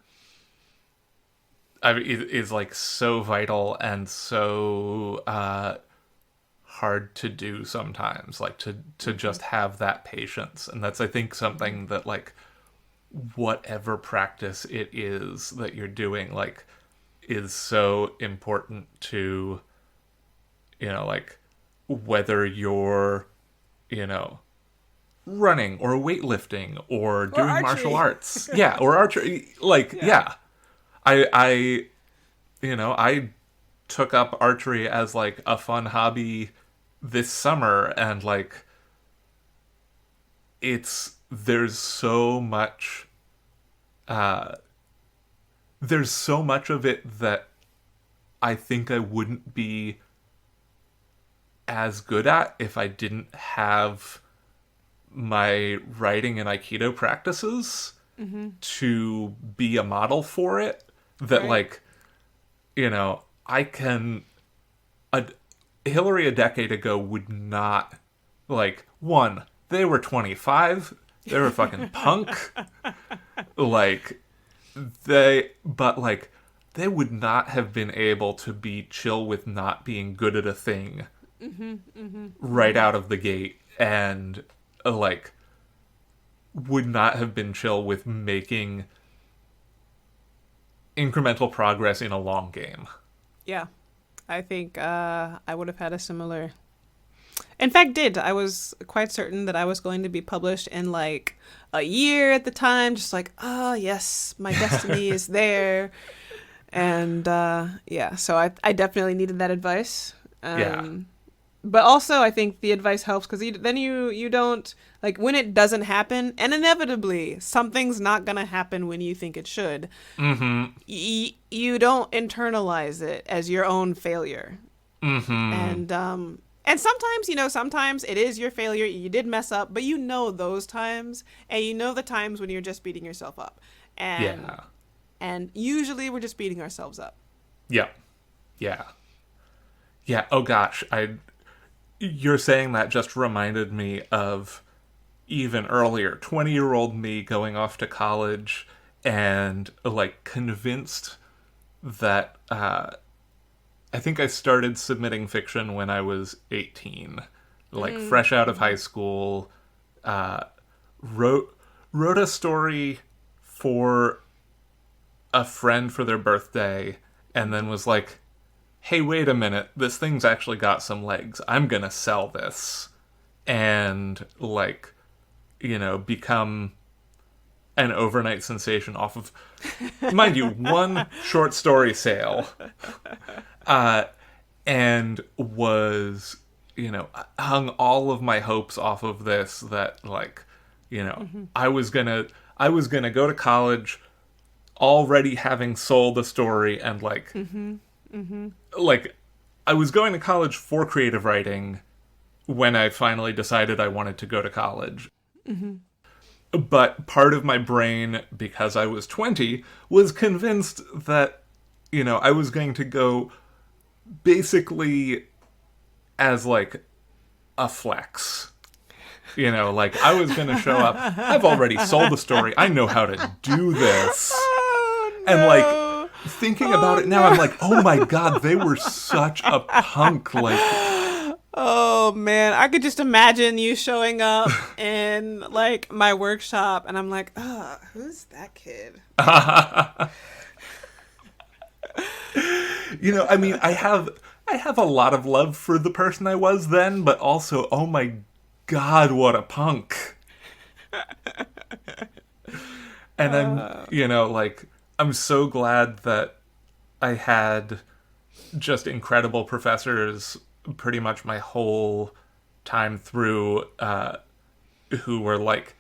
S2: is like so vital and so hard to do sometimes, like to just have that patience. And that's, I think, something that, like, whatever practice it is that you're doing, like, is so important to, like, whether you're, running or weightlifting or doing martial arts. Yeah. Or archery. Like, yeah. I took up archery as like a fun hobby this summer, and like there's so much of it that I think I wouldn't be as good at if I didn't have my writing and Aikido practices to be a model for it. That like, I can... Hillary a decade ago would not, like, one, they were 25, they were fucking punk, like, they would not have been able to be chill with not being good at a thing right out of the gate, and, like, would not have been chill with making incremental progress in a long game.
S3: Yeah. I think I would have had a similar... In fact, I was quite certain that I was going to be published in like a year at the time. Just like, oh, yes, my destiny is there. And yeah, so I definitely needed that advice. But also, I think the advice helps because then you don't, like, when it doesn't happen, and inevitably something's not going to happen when you think it should, you don't internalize it as your own failure. And sometimes it is your failure. You did mess up, but those times, and the times when you're just beating yourself up. And usually we're just beating ourselves up.
S2: Yeah. Oh gosh, you're saying that just reminded me of even earlier, 20-year-old me going off to college and like convinced that I think I started submitting fiction when I was 18, like fresh out of high school, wrote a story for a friend for their birthday, and then was like, hey, wait a minute, this thing's actually got some legs. I'm gonna sell this. And, like, become an overnight sensation off of, mind you, one short story sale. And was, hung all of my hopes off of this, that, like, I was gonna go to college already having sold a story, and like, like, I was going to college for creative writing when I finally decided I wanted to go to college. But part of my brain, because I was 20, was convinced that, I was going to go basically as, like, a flex. Like, I was going to show up, I've already sold the story, I know how to do this. And, like, thinking about it now, I'm like, oh my god, they were such a punk, like...
S3: Oh, man, I could just imagine you showing up in, like, my workshop, and I'm like, who's that kid?
S2: I mean, I have a lot of love for the person I was then, but also, oh my god, what a punk. And I'm, like... I'm so glad that I had just incredible professors pretty much my whole time through, who were like,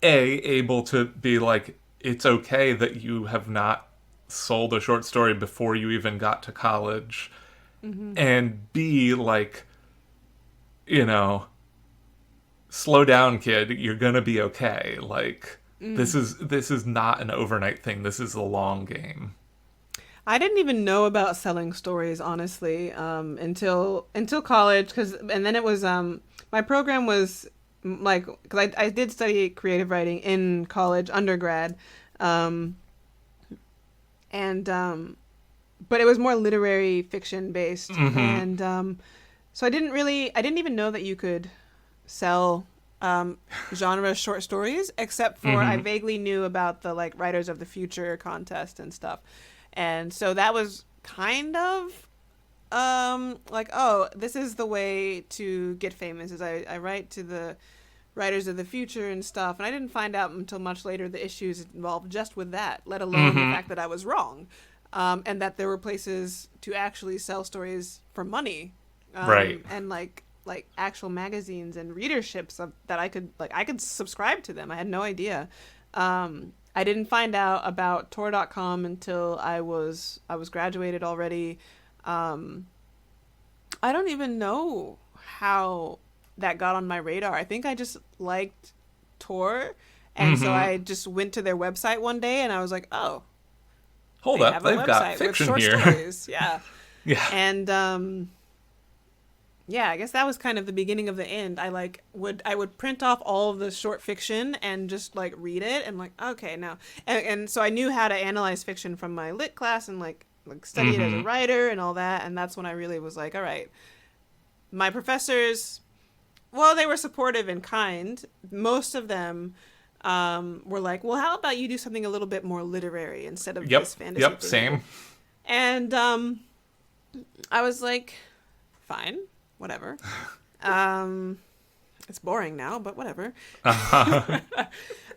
S2: able to be like, it's okay that you have not sold a short story before you even got to college, and B, like, slow down, kid, you're gonna be okay, like... This is not an overnight thing. This is a long game.
S3: I didn't even know about selling stories, honestly, until college. And then it was my program was like, because I did study creative writing in college, undergrad, but it was more literary fiction based, and so I didn't even know that you could sell genre short stories, except for I vaguely knew about the like Writers of the Future contest and stuff, and so that was kind of like, oh, this is the way to get famous, is I write to the Writers of the Future and stuff, and I didn't find out until much later the issues involved just with that, let alone the fact that I was wrong, and that there were places to actually sell stories for money,
S2: right,
S3: and like actual magazines and readerships that I could subscribe to them. I had no idea. I didn't find out about Tor.com until I was graduated already. I don't even know how that got on my radar. I think I just liked Tor, and so I just went to their website one day and I was like, oh,
S2: hold up, they've got fiction
S3: with short
S2: here.
S3: Stories. Yeah.
S2: And
S3: yeah, I guess that was kind of the beginning of the end. I would print off all of the short fiction and just like read it and like, okay, now, and so I knew how to analyze fiction from my lit class and like study it as a writer and all that, and that's when I really was like, all right, my professors, well, they were supportive and kind. Most of them were like, well, how about you do something a little bit more literary instead of
S2: Yep.
S3: this fantasy
S2: Yep.
S3: thing?
S2: Same.
S3: And I was like, fine, whatever. It's boring now, but whatever.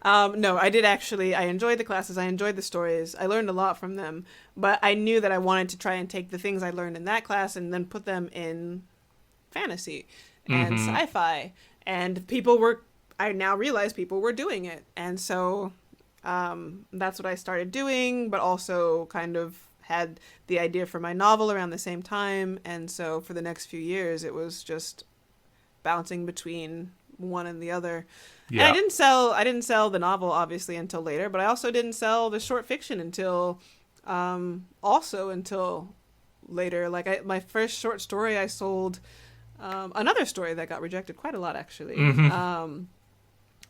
S3: No, I did actually. I enjoyed the classes. I enjoyed the stories. I learned a lot from them. But I knew that I wanted to try and take the things I learned in that class and then put them in fantasy and sci-fi. And I now realize people were doing it. And so that's what I started doing, but also kind of had the idea for my novel around the same time. And so for the next few years, it was just bouncing between one and the other.
S2: Yeah.
S3: And I didn't sell the novel obviously until later, but I also didn't sell the short fiction until later. Like my first short story I sold, another story that got rejected quite a lot actually.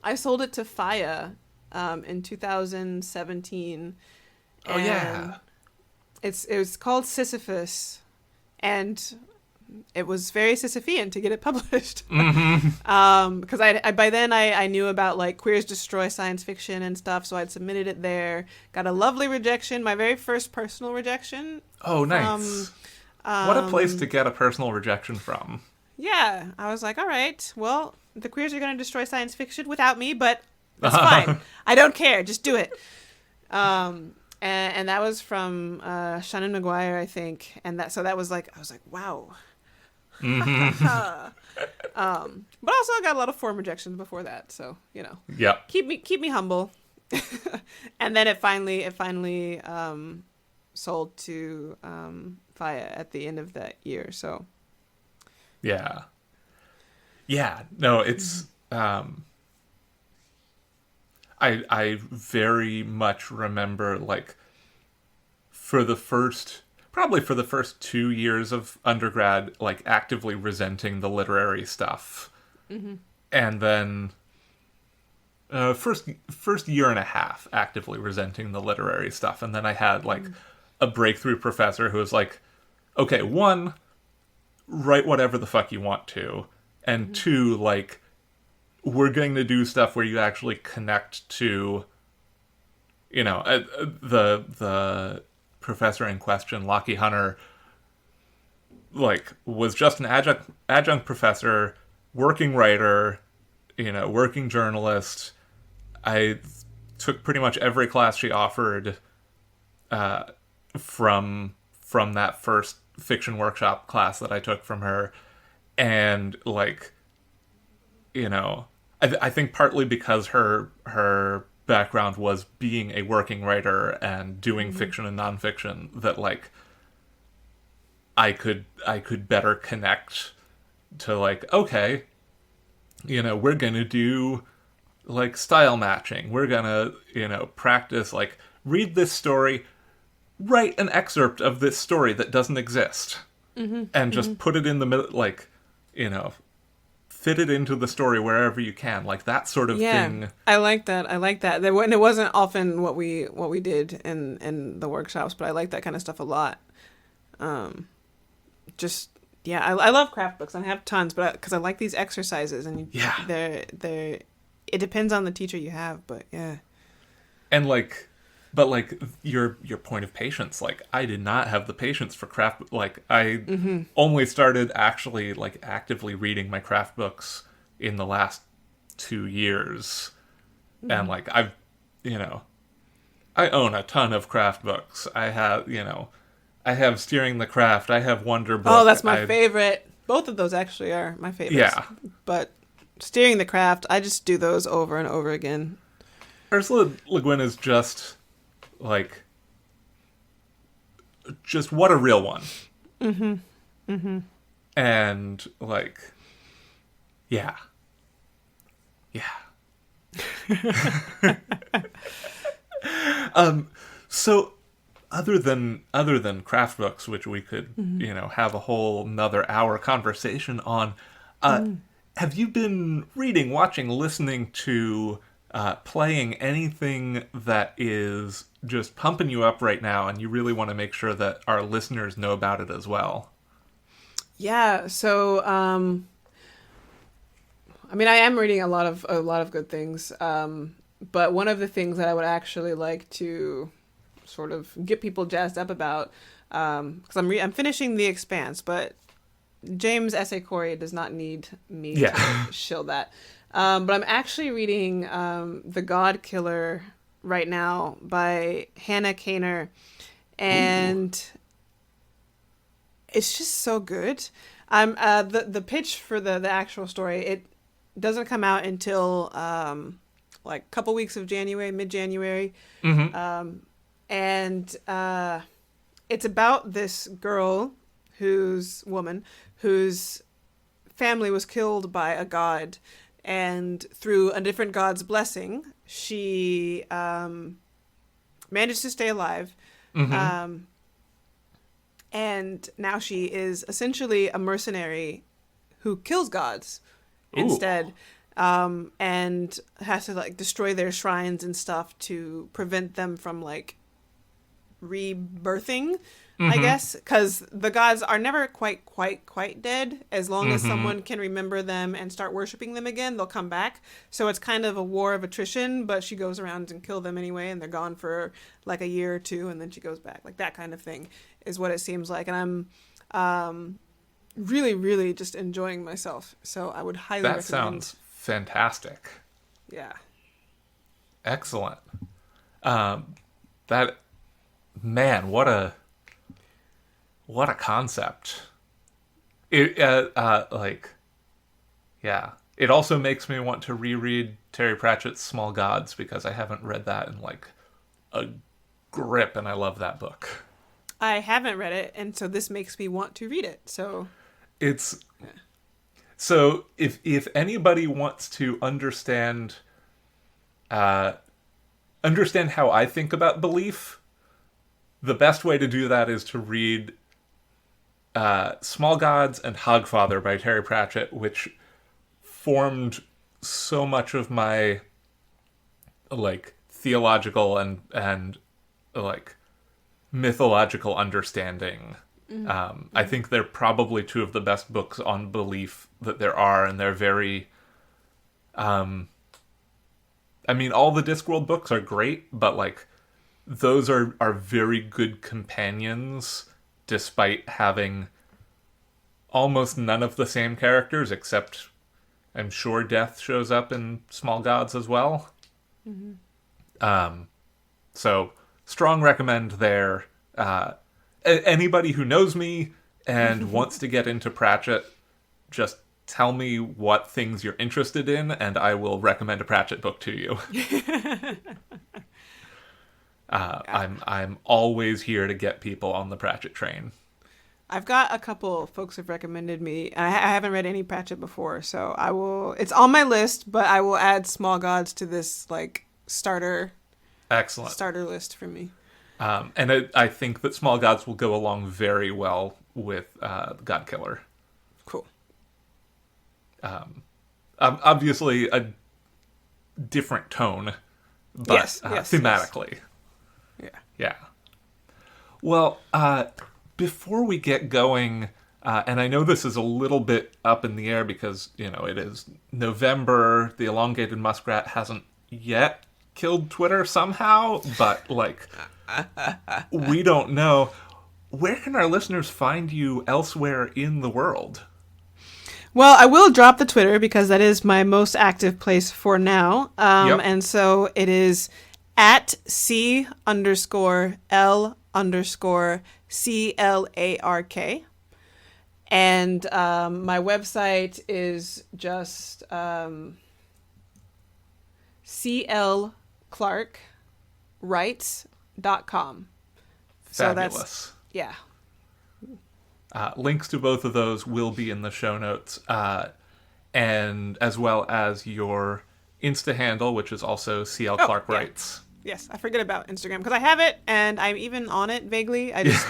S3: I sold it to Faya in 2017.
S2: Oh yeah.
S3: It was called Sisyphus, and it was very Sisyphean to get it published. Because I by then I knew about like Queers Destroy Science Fiction and stuff, so I'd submitted it there. Got a lovely rejection, my very first personal rejection.
S2: Oh, nice. What a place to get a personal rejection from.
S3: Yeah, I was like, all right, well, the queers are going to destroy science fiction without me, but that's fine. I don't care. Just do it. And that was from Shannon McGuire, I think. And that was like, I was like, wow. But also I got a lot of form rejections before that, so
S2: Yeah.
S3: keep me humble. And then it finally sold to Faya at the end of that year. So
S2: yeah. No, it's I very much remember like for the first 2 years of undergrad, like actively resenting the literary stuff. And then first year and a half actively resenting the literary stuff. And then I had like a breakthrough professor who was like, okay, one, write whatever the fuck you want to. And two, like, we're going to do stuff where you actually connect to, the professor in question, Lockie Hunter, like, was just an adjunct professor, working writer, working journalist. I took pretty much every class she offered from that first fiction workshop class that I took from her. And, like, I think partly because her background was being a working writer and doing fiction and nonfiction, that, like, I could better connect to, like, okay, we're going to do, like, style matching. We're going to, practice, like, read this story, write an excerpt of this story that doesn't exist, and just put it in the middle, like, fit it into the story wherever you can, like that sort of thing.
S3: I like that. And it wasn't often what we did in the workshops, but I like that kind of stuff a lot. I love craft books. I have tons, but because I like these exercises, and they're it depends on the teacher you have, but yeah.
S2: And like, but like your point of patience, like I did not have the patience for craft. Like I only started actually like actively reading my craft books in the last 2 years, and like I own a ton of craft books. I have Steering the Craft. I have Wonder Book.
S3: Oh, that's my favorite. Both of those actually are my favorites.
S2: Yeah,
S3: but Steering the Craft, I just do those over and over again.
S2: Ursula Le Guin is just like, just what a real one. And like, yeah. So other than craft books, which we could have a whole another hour conversation on, have you been reading, watching, listening to, playing anything that is just pumping you up right now, and you really want to make sure that our listeners know about it as well?
S3: Yeah, so I mean, I am reading a lot of good things. But one of the things that I would actually like to sort of get people jazzed up about, because I'm finishing The Expanse, but James S.A. Corey does not need me to shill that. But I'm actually reading The God Killer right now by Hannah Kaner, and it's just so good. I'm the pitch for the actual story. It doesn't come out until like a couple weeks of January, mid-January, and it's about this girl whose family was killed by a god, and through a different god's blessing, she managed to stay alive. And now she is essentially a mercenary who kills gods instead, and has to like destroy their shrines and stuff to prevent them from like rebirthing, I guess, because the gods are never quite dead. As long as someone can remember them and start worshiping them again, they'll come back. So it's kind of a war of attrition, but she goes around and kills them anyway, and they're gone for like a year or two, and then she goes back. Like that kind of thing is what it seems like. And I'm really, really just enjoying myself. So I would highly recommend. That
S2: sounds fantastic.
S3: Yeah.
S2: Excellent. Man, what a concept. It It also makes me want to reread Terry Pratchett's Small Gods, because I haven't read that in like a grip, and I love that book.
S3: I haven't read it, and so this makes me want to read it. So
S2: so if anybody wants to understand how I think about belief, the best way to do that is to read Small Gods and Hogfather by Terry Pratchett, which formed so much of my like theological and like mythological understanding. I think they're probably two of the best books on belief that there are, and they're very I mean, all the Discworld books are great, but like those are very good companions, despite having almost none of the same characters, except I'm sure Death shows up in Small Gods as well. So strong recommend there. Anybody who knows me and wants to get into Pratchett, just tell me what things you're interested in, and I will recommend a Pratchett book to you. I'm always here to get people on the Pratchett train.
S3: I've got a couple folks have recommended me. I haven't read any Pratchett before, so I will. It's on my list, but I will add Small Gods to this like starter list for me.
S2: And I think that Small Gods will go along very well with God Killer.
S3: Cool.
S2: Obviously a different tone, but
S3: yes,
S2: thematically.
S3: Yes.
S2: Yeah. Well, before we get going, and I know this is a little bit up in the air because, you know, it is November, the elongated muskrat hasn't yet killed Twitter somehow, but like we don't know. Where can our listeners find you elsewhere in the world?
S3: Well, I will drop the Twitter because that is my most active place for now. And so it is at C_L_CLARK. And my website is just clclarkwrites.com. So
S2: Fabulous.
S3: Yeah.
S2: Links to both of those will be in the show notes, and as well as your Insta handle, which is also CL Clark Writes.
S3: Yes, I forget about Instagram because I have it and I'm even on it vaguely. I just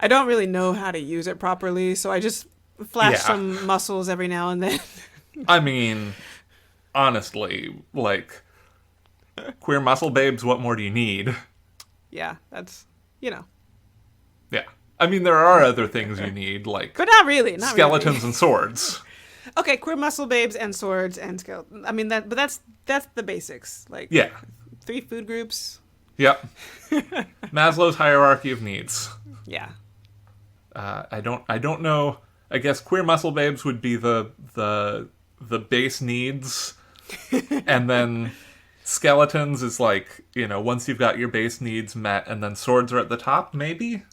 S3: I don't really know how to use it properly, so I just flash some muscles every now and then.
S2: I mean, honestly, like queer muscle babes, what more do you need?
S3: Yeah, that's, you know.
S2: Yeah. I mean, there are other things you need, like
S3: but not really,
S2: skeletons and swords.
S3: Okay, queer muscle babes and swords and skeleton. I mean that's the basics. Like
S2: Yeah.
S3: 3 food groups.
S2: Yep. Maslow's hierarchy of needs.
S3: Yeah.
S2: I don't know. I guess queer muscle babes would be the base needs, and then skeletons is like, once you've got your base needs met, and then swords are at the top, maybe.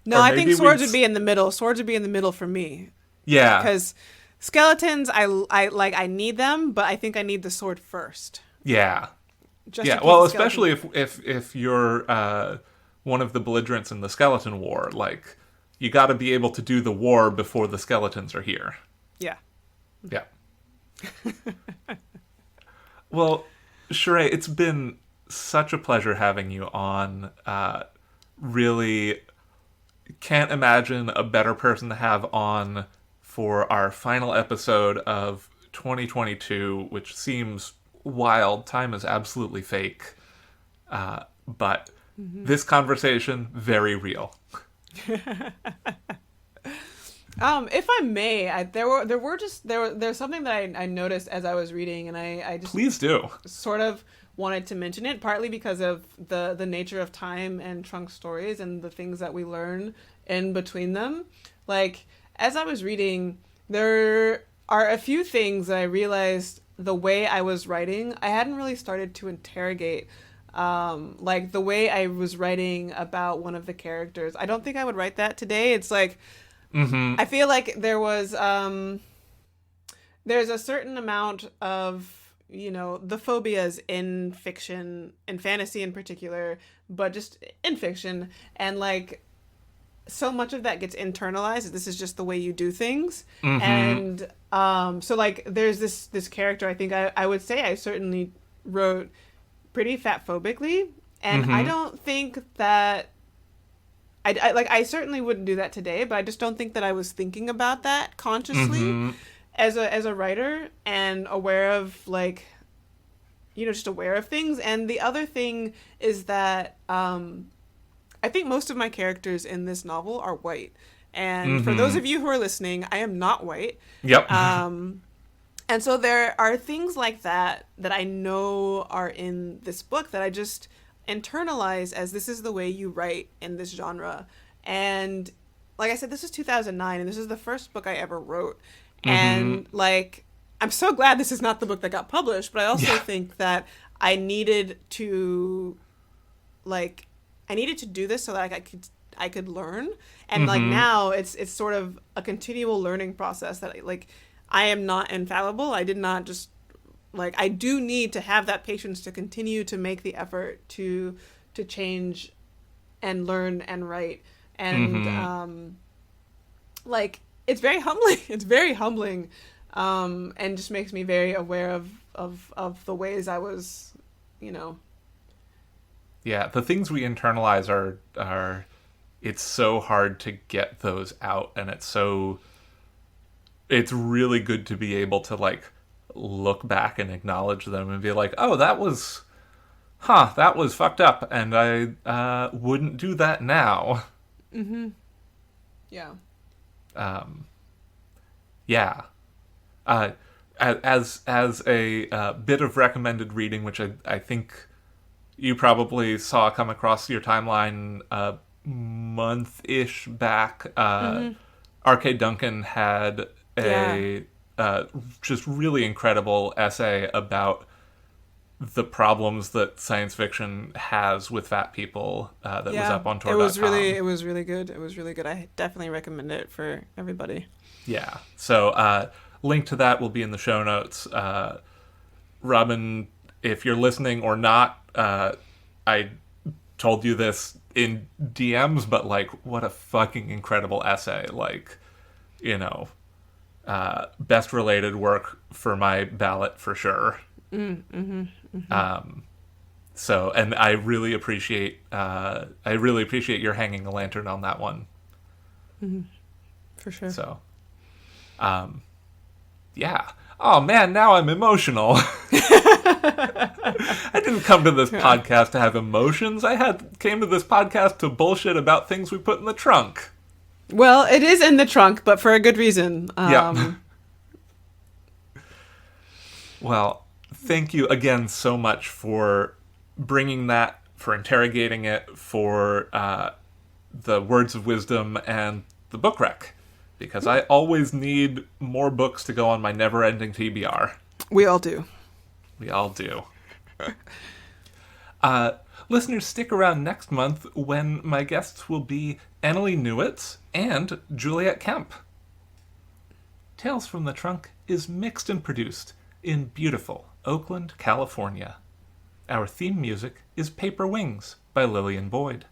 S3: No, I think swords would be in the middle. Swords would be in the middle for me.
S2: Yeah.
S3: Because skeletons, I need them, but I think I need the sword first.
S2: Yeah.
S3: Just
S2: yeah. Well, especially if you're one of the belligerents in the skeleton war, like, you got to be able to do the war before the skeletons are here.
S3: Yeah.
S2: Yeah. Well, Cherea, it's been such a pleasure having you on. Really can't imagine a better person to have on for our final episode of 2022, which seems wild. Time is absolutely fake. But this conversation, very real.
S3: If I may, there's something that I noticed as I was reading, and I just
S2: Please do.
S3: sort of wanted to mention it, partly because of the nature of time and Trunk stories and the things that we learn in between them. Like, as I was reading, there are a few things that I realized the way I was writing, I hadn't really started to interrogate. Like the way I was writing about one of the characters. I don't think I would write that today. It's like, I feel like there's a certain amount of, the phobias in fiction, in fantasy in particular, but just in fiction. And like, so much of that gets internalized. This is just the way you do things. And so like, there's this character, I think I would say I certainly wrote pretty fatphobically, and I don't think that I certainly wouldn't do that today, but I just don't think that I was thinking about that consciously as a writer and aware of, like, just aware of things. And the other thing is that I think most of my characters in this novel are white, and for those of you who are listening, I am not white.
S2: Yep.
S3: And so there are things like that I know are in this book that I just internalize as this is the way you write in this genre. And like I said, this is 2009, and this is the first book I ever wrote. And like, I'm so glad this is not the book that got published, but I also think that I needed to do this so that I could learn. And like now it's sort of a continual learning process that I am not infallible. I did not just, I do need to have that patience to continue to make the effort to change and learn and write. And, it's very humbling. It's very humbling. And just makes me very aware of the ways I was,
S2: Yeah, the things we internalize are it's so hard to get those out, and it's really good to be able to look back and acknowledge them and be like, oh, that was fucked up, and I wouldn't do that now.
S3: Yeah.
S2: Yeah. As a bit of recommended reading, which I think you probably saw come across your timeline a month-ish back, Arcade Duncan had a just really incredible essay about the problems that science fiction has with fat people that was up on Tor.com.
S3: It was really good. It was really good. I definitely recommend it for everybody.
S2: Yeah. So link to that will be in the show notes. Robin, if you're listening or not, I told you this in DMs, but what a fucking incredible essay. Best related work for my ballot for sure. So, and I really appreciate your hanging a lantern on that one.
S3: For sure.
S2: So, yeah. Oh man, now I'm emotional. I didn't come to this podcast to have emotions. Came to this podcast to bullshit about things we put in the trunk.
S3: Well, it is in the trunk, but for a good reason.
S2: Yeah. Well, thank you again so much for bringing that, for interrogating it, for the words of wisdom and the book rec. Because I always need more books to go on my never-ending TBR.
S3: We all do.
S2: We all do. Listeners, stick around next month when my guests will be Annalie Newitz and Juliet Kemp. Tales from the Trunk is mixed and produced in beautiful Oakland, California. Our theme music is Paper Wings by Lillian Boyd.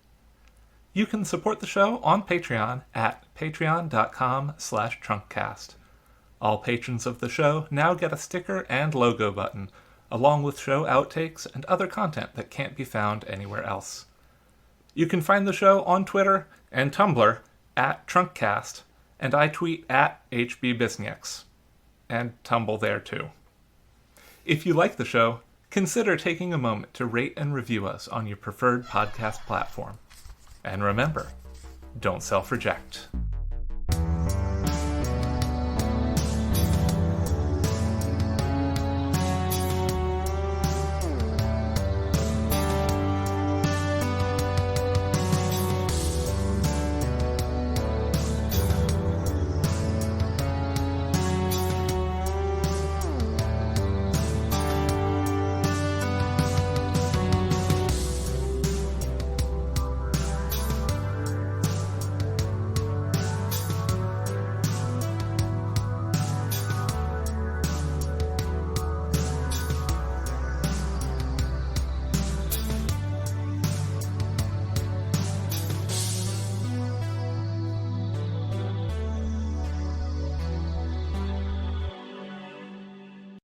S2: You can support the show on Patreon at patreon.com/trunkcast. All patrons of the show now get a sticker and logo button, along with show outtakes and other content that can't be found anywhere else. You can find the show on Twitter and Tumblr at Trunkcast, and I tweet at HBBisnieks, and tumble there too. If you like the show, consider taking a moment to rate and review us on your preferred podcast platform. And remember, don't self-reject.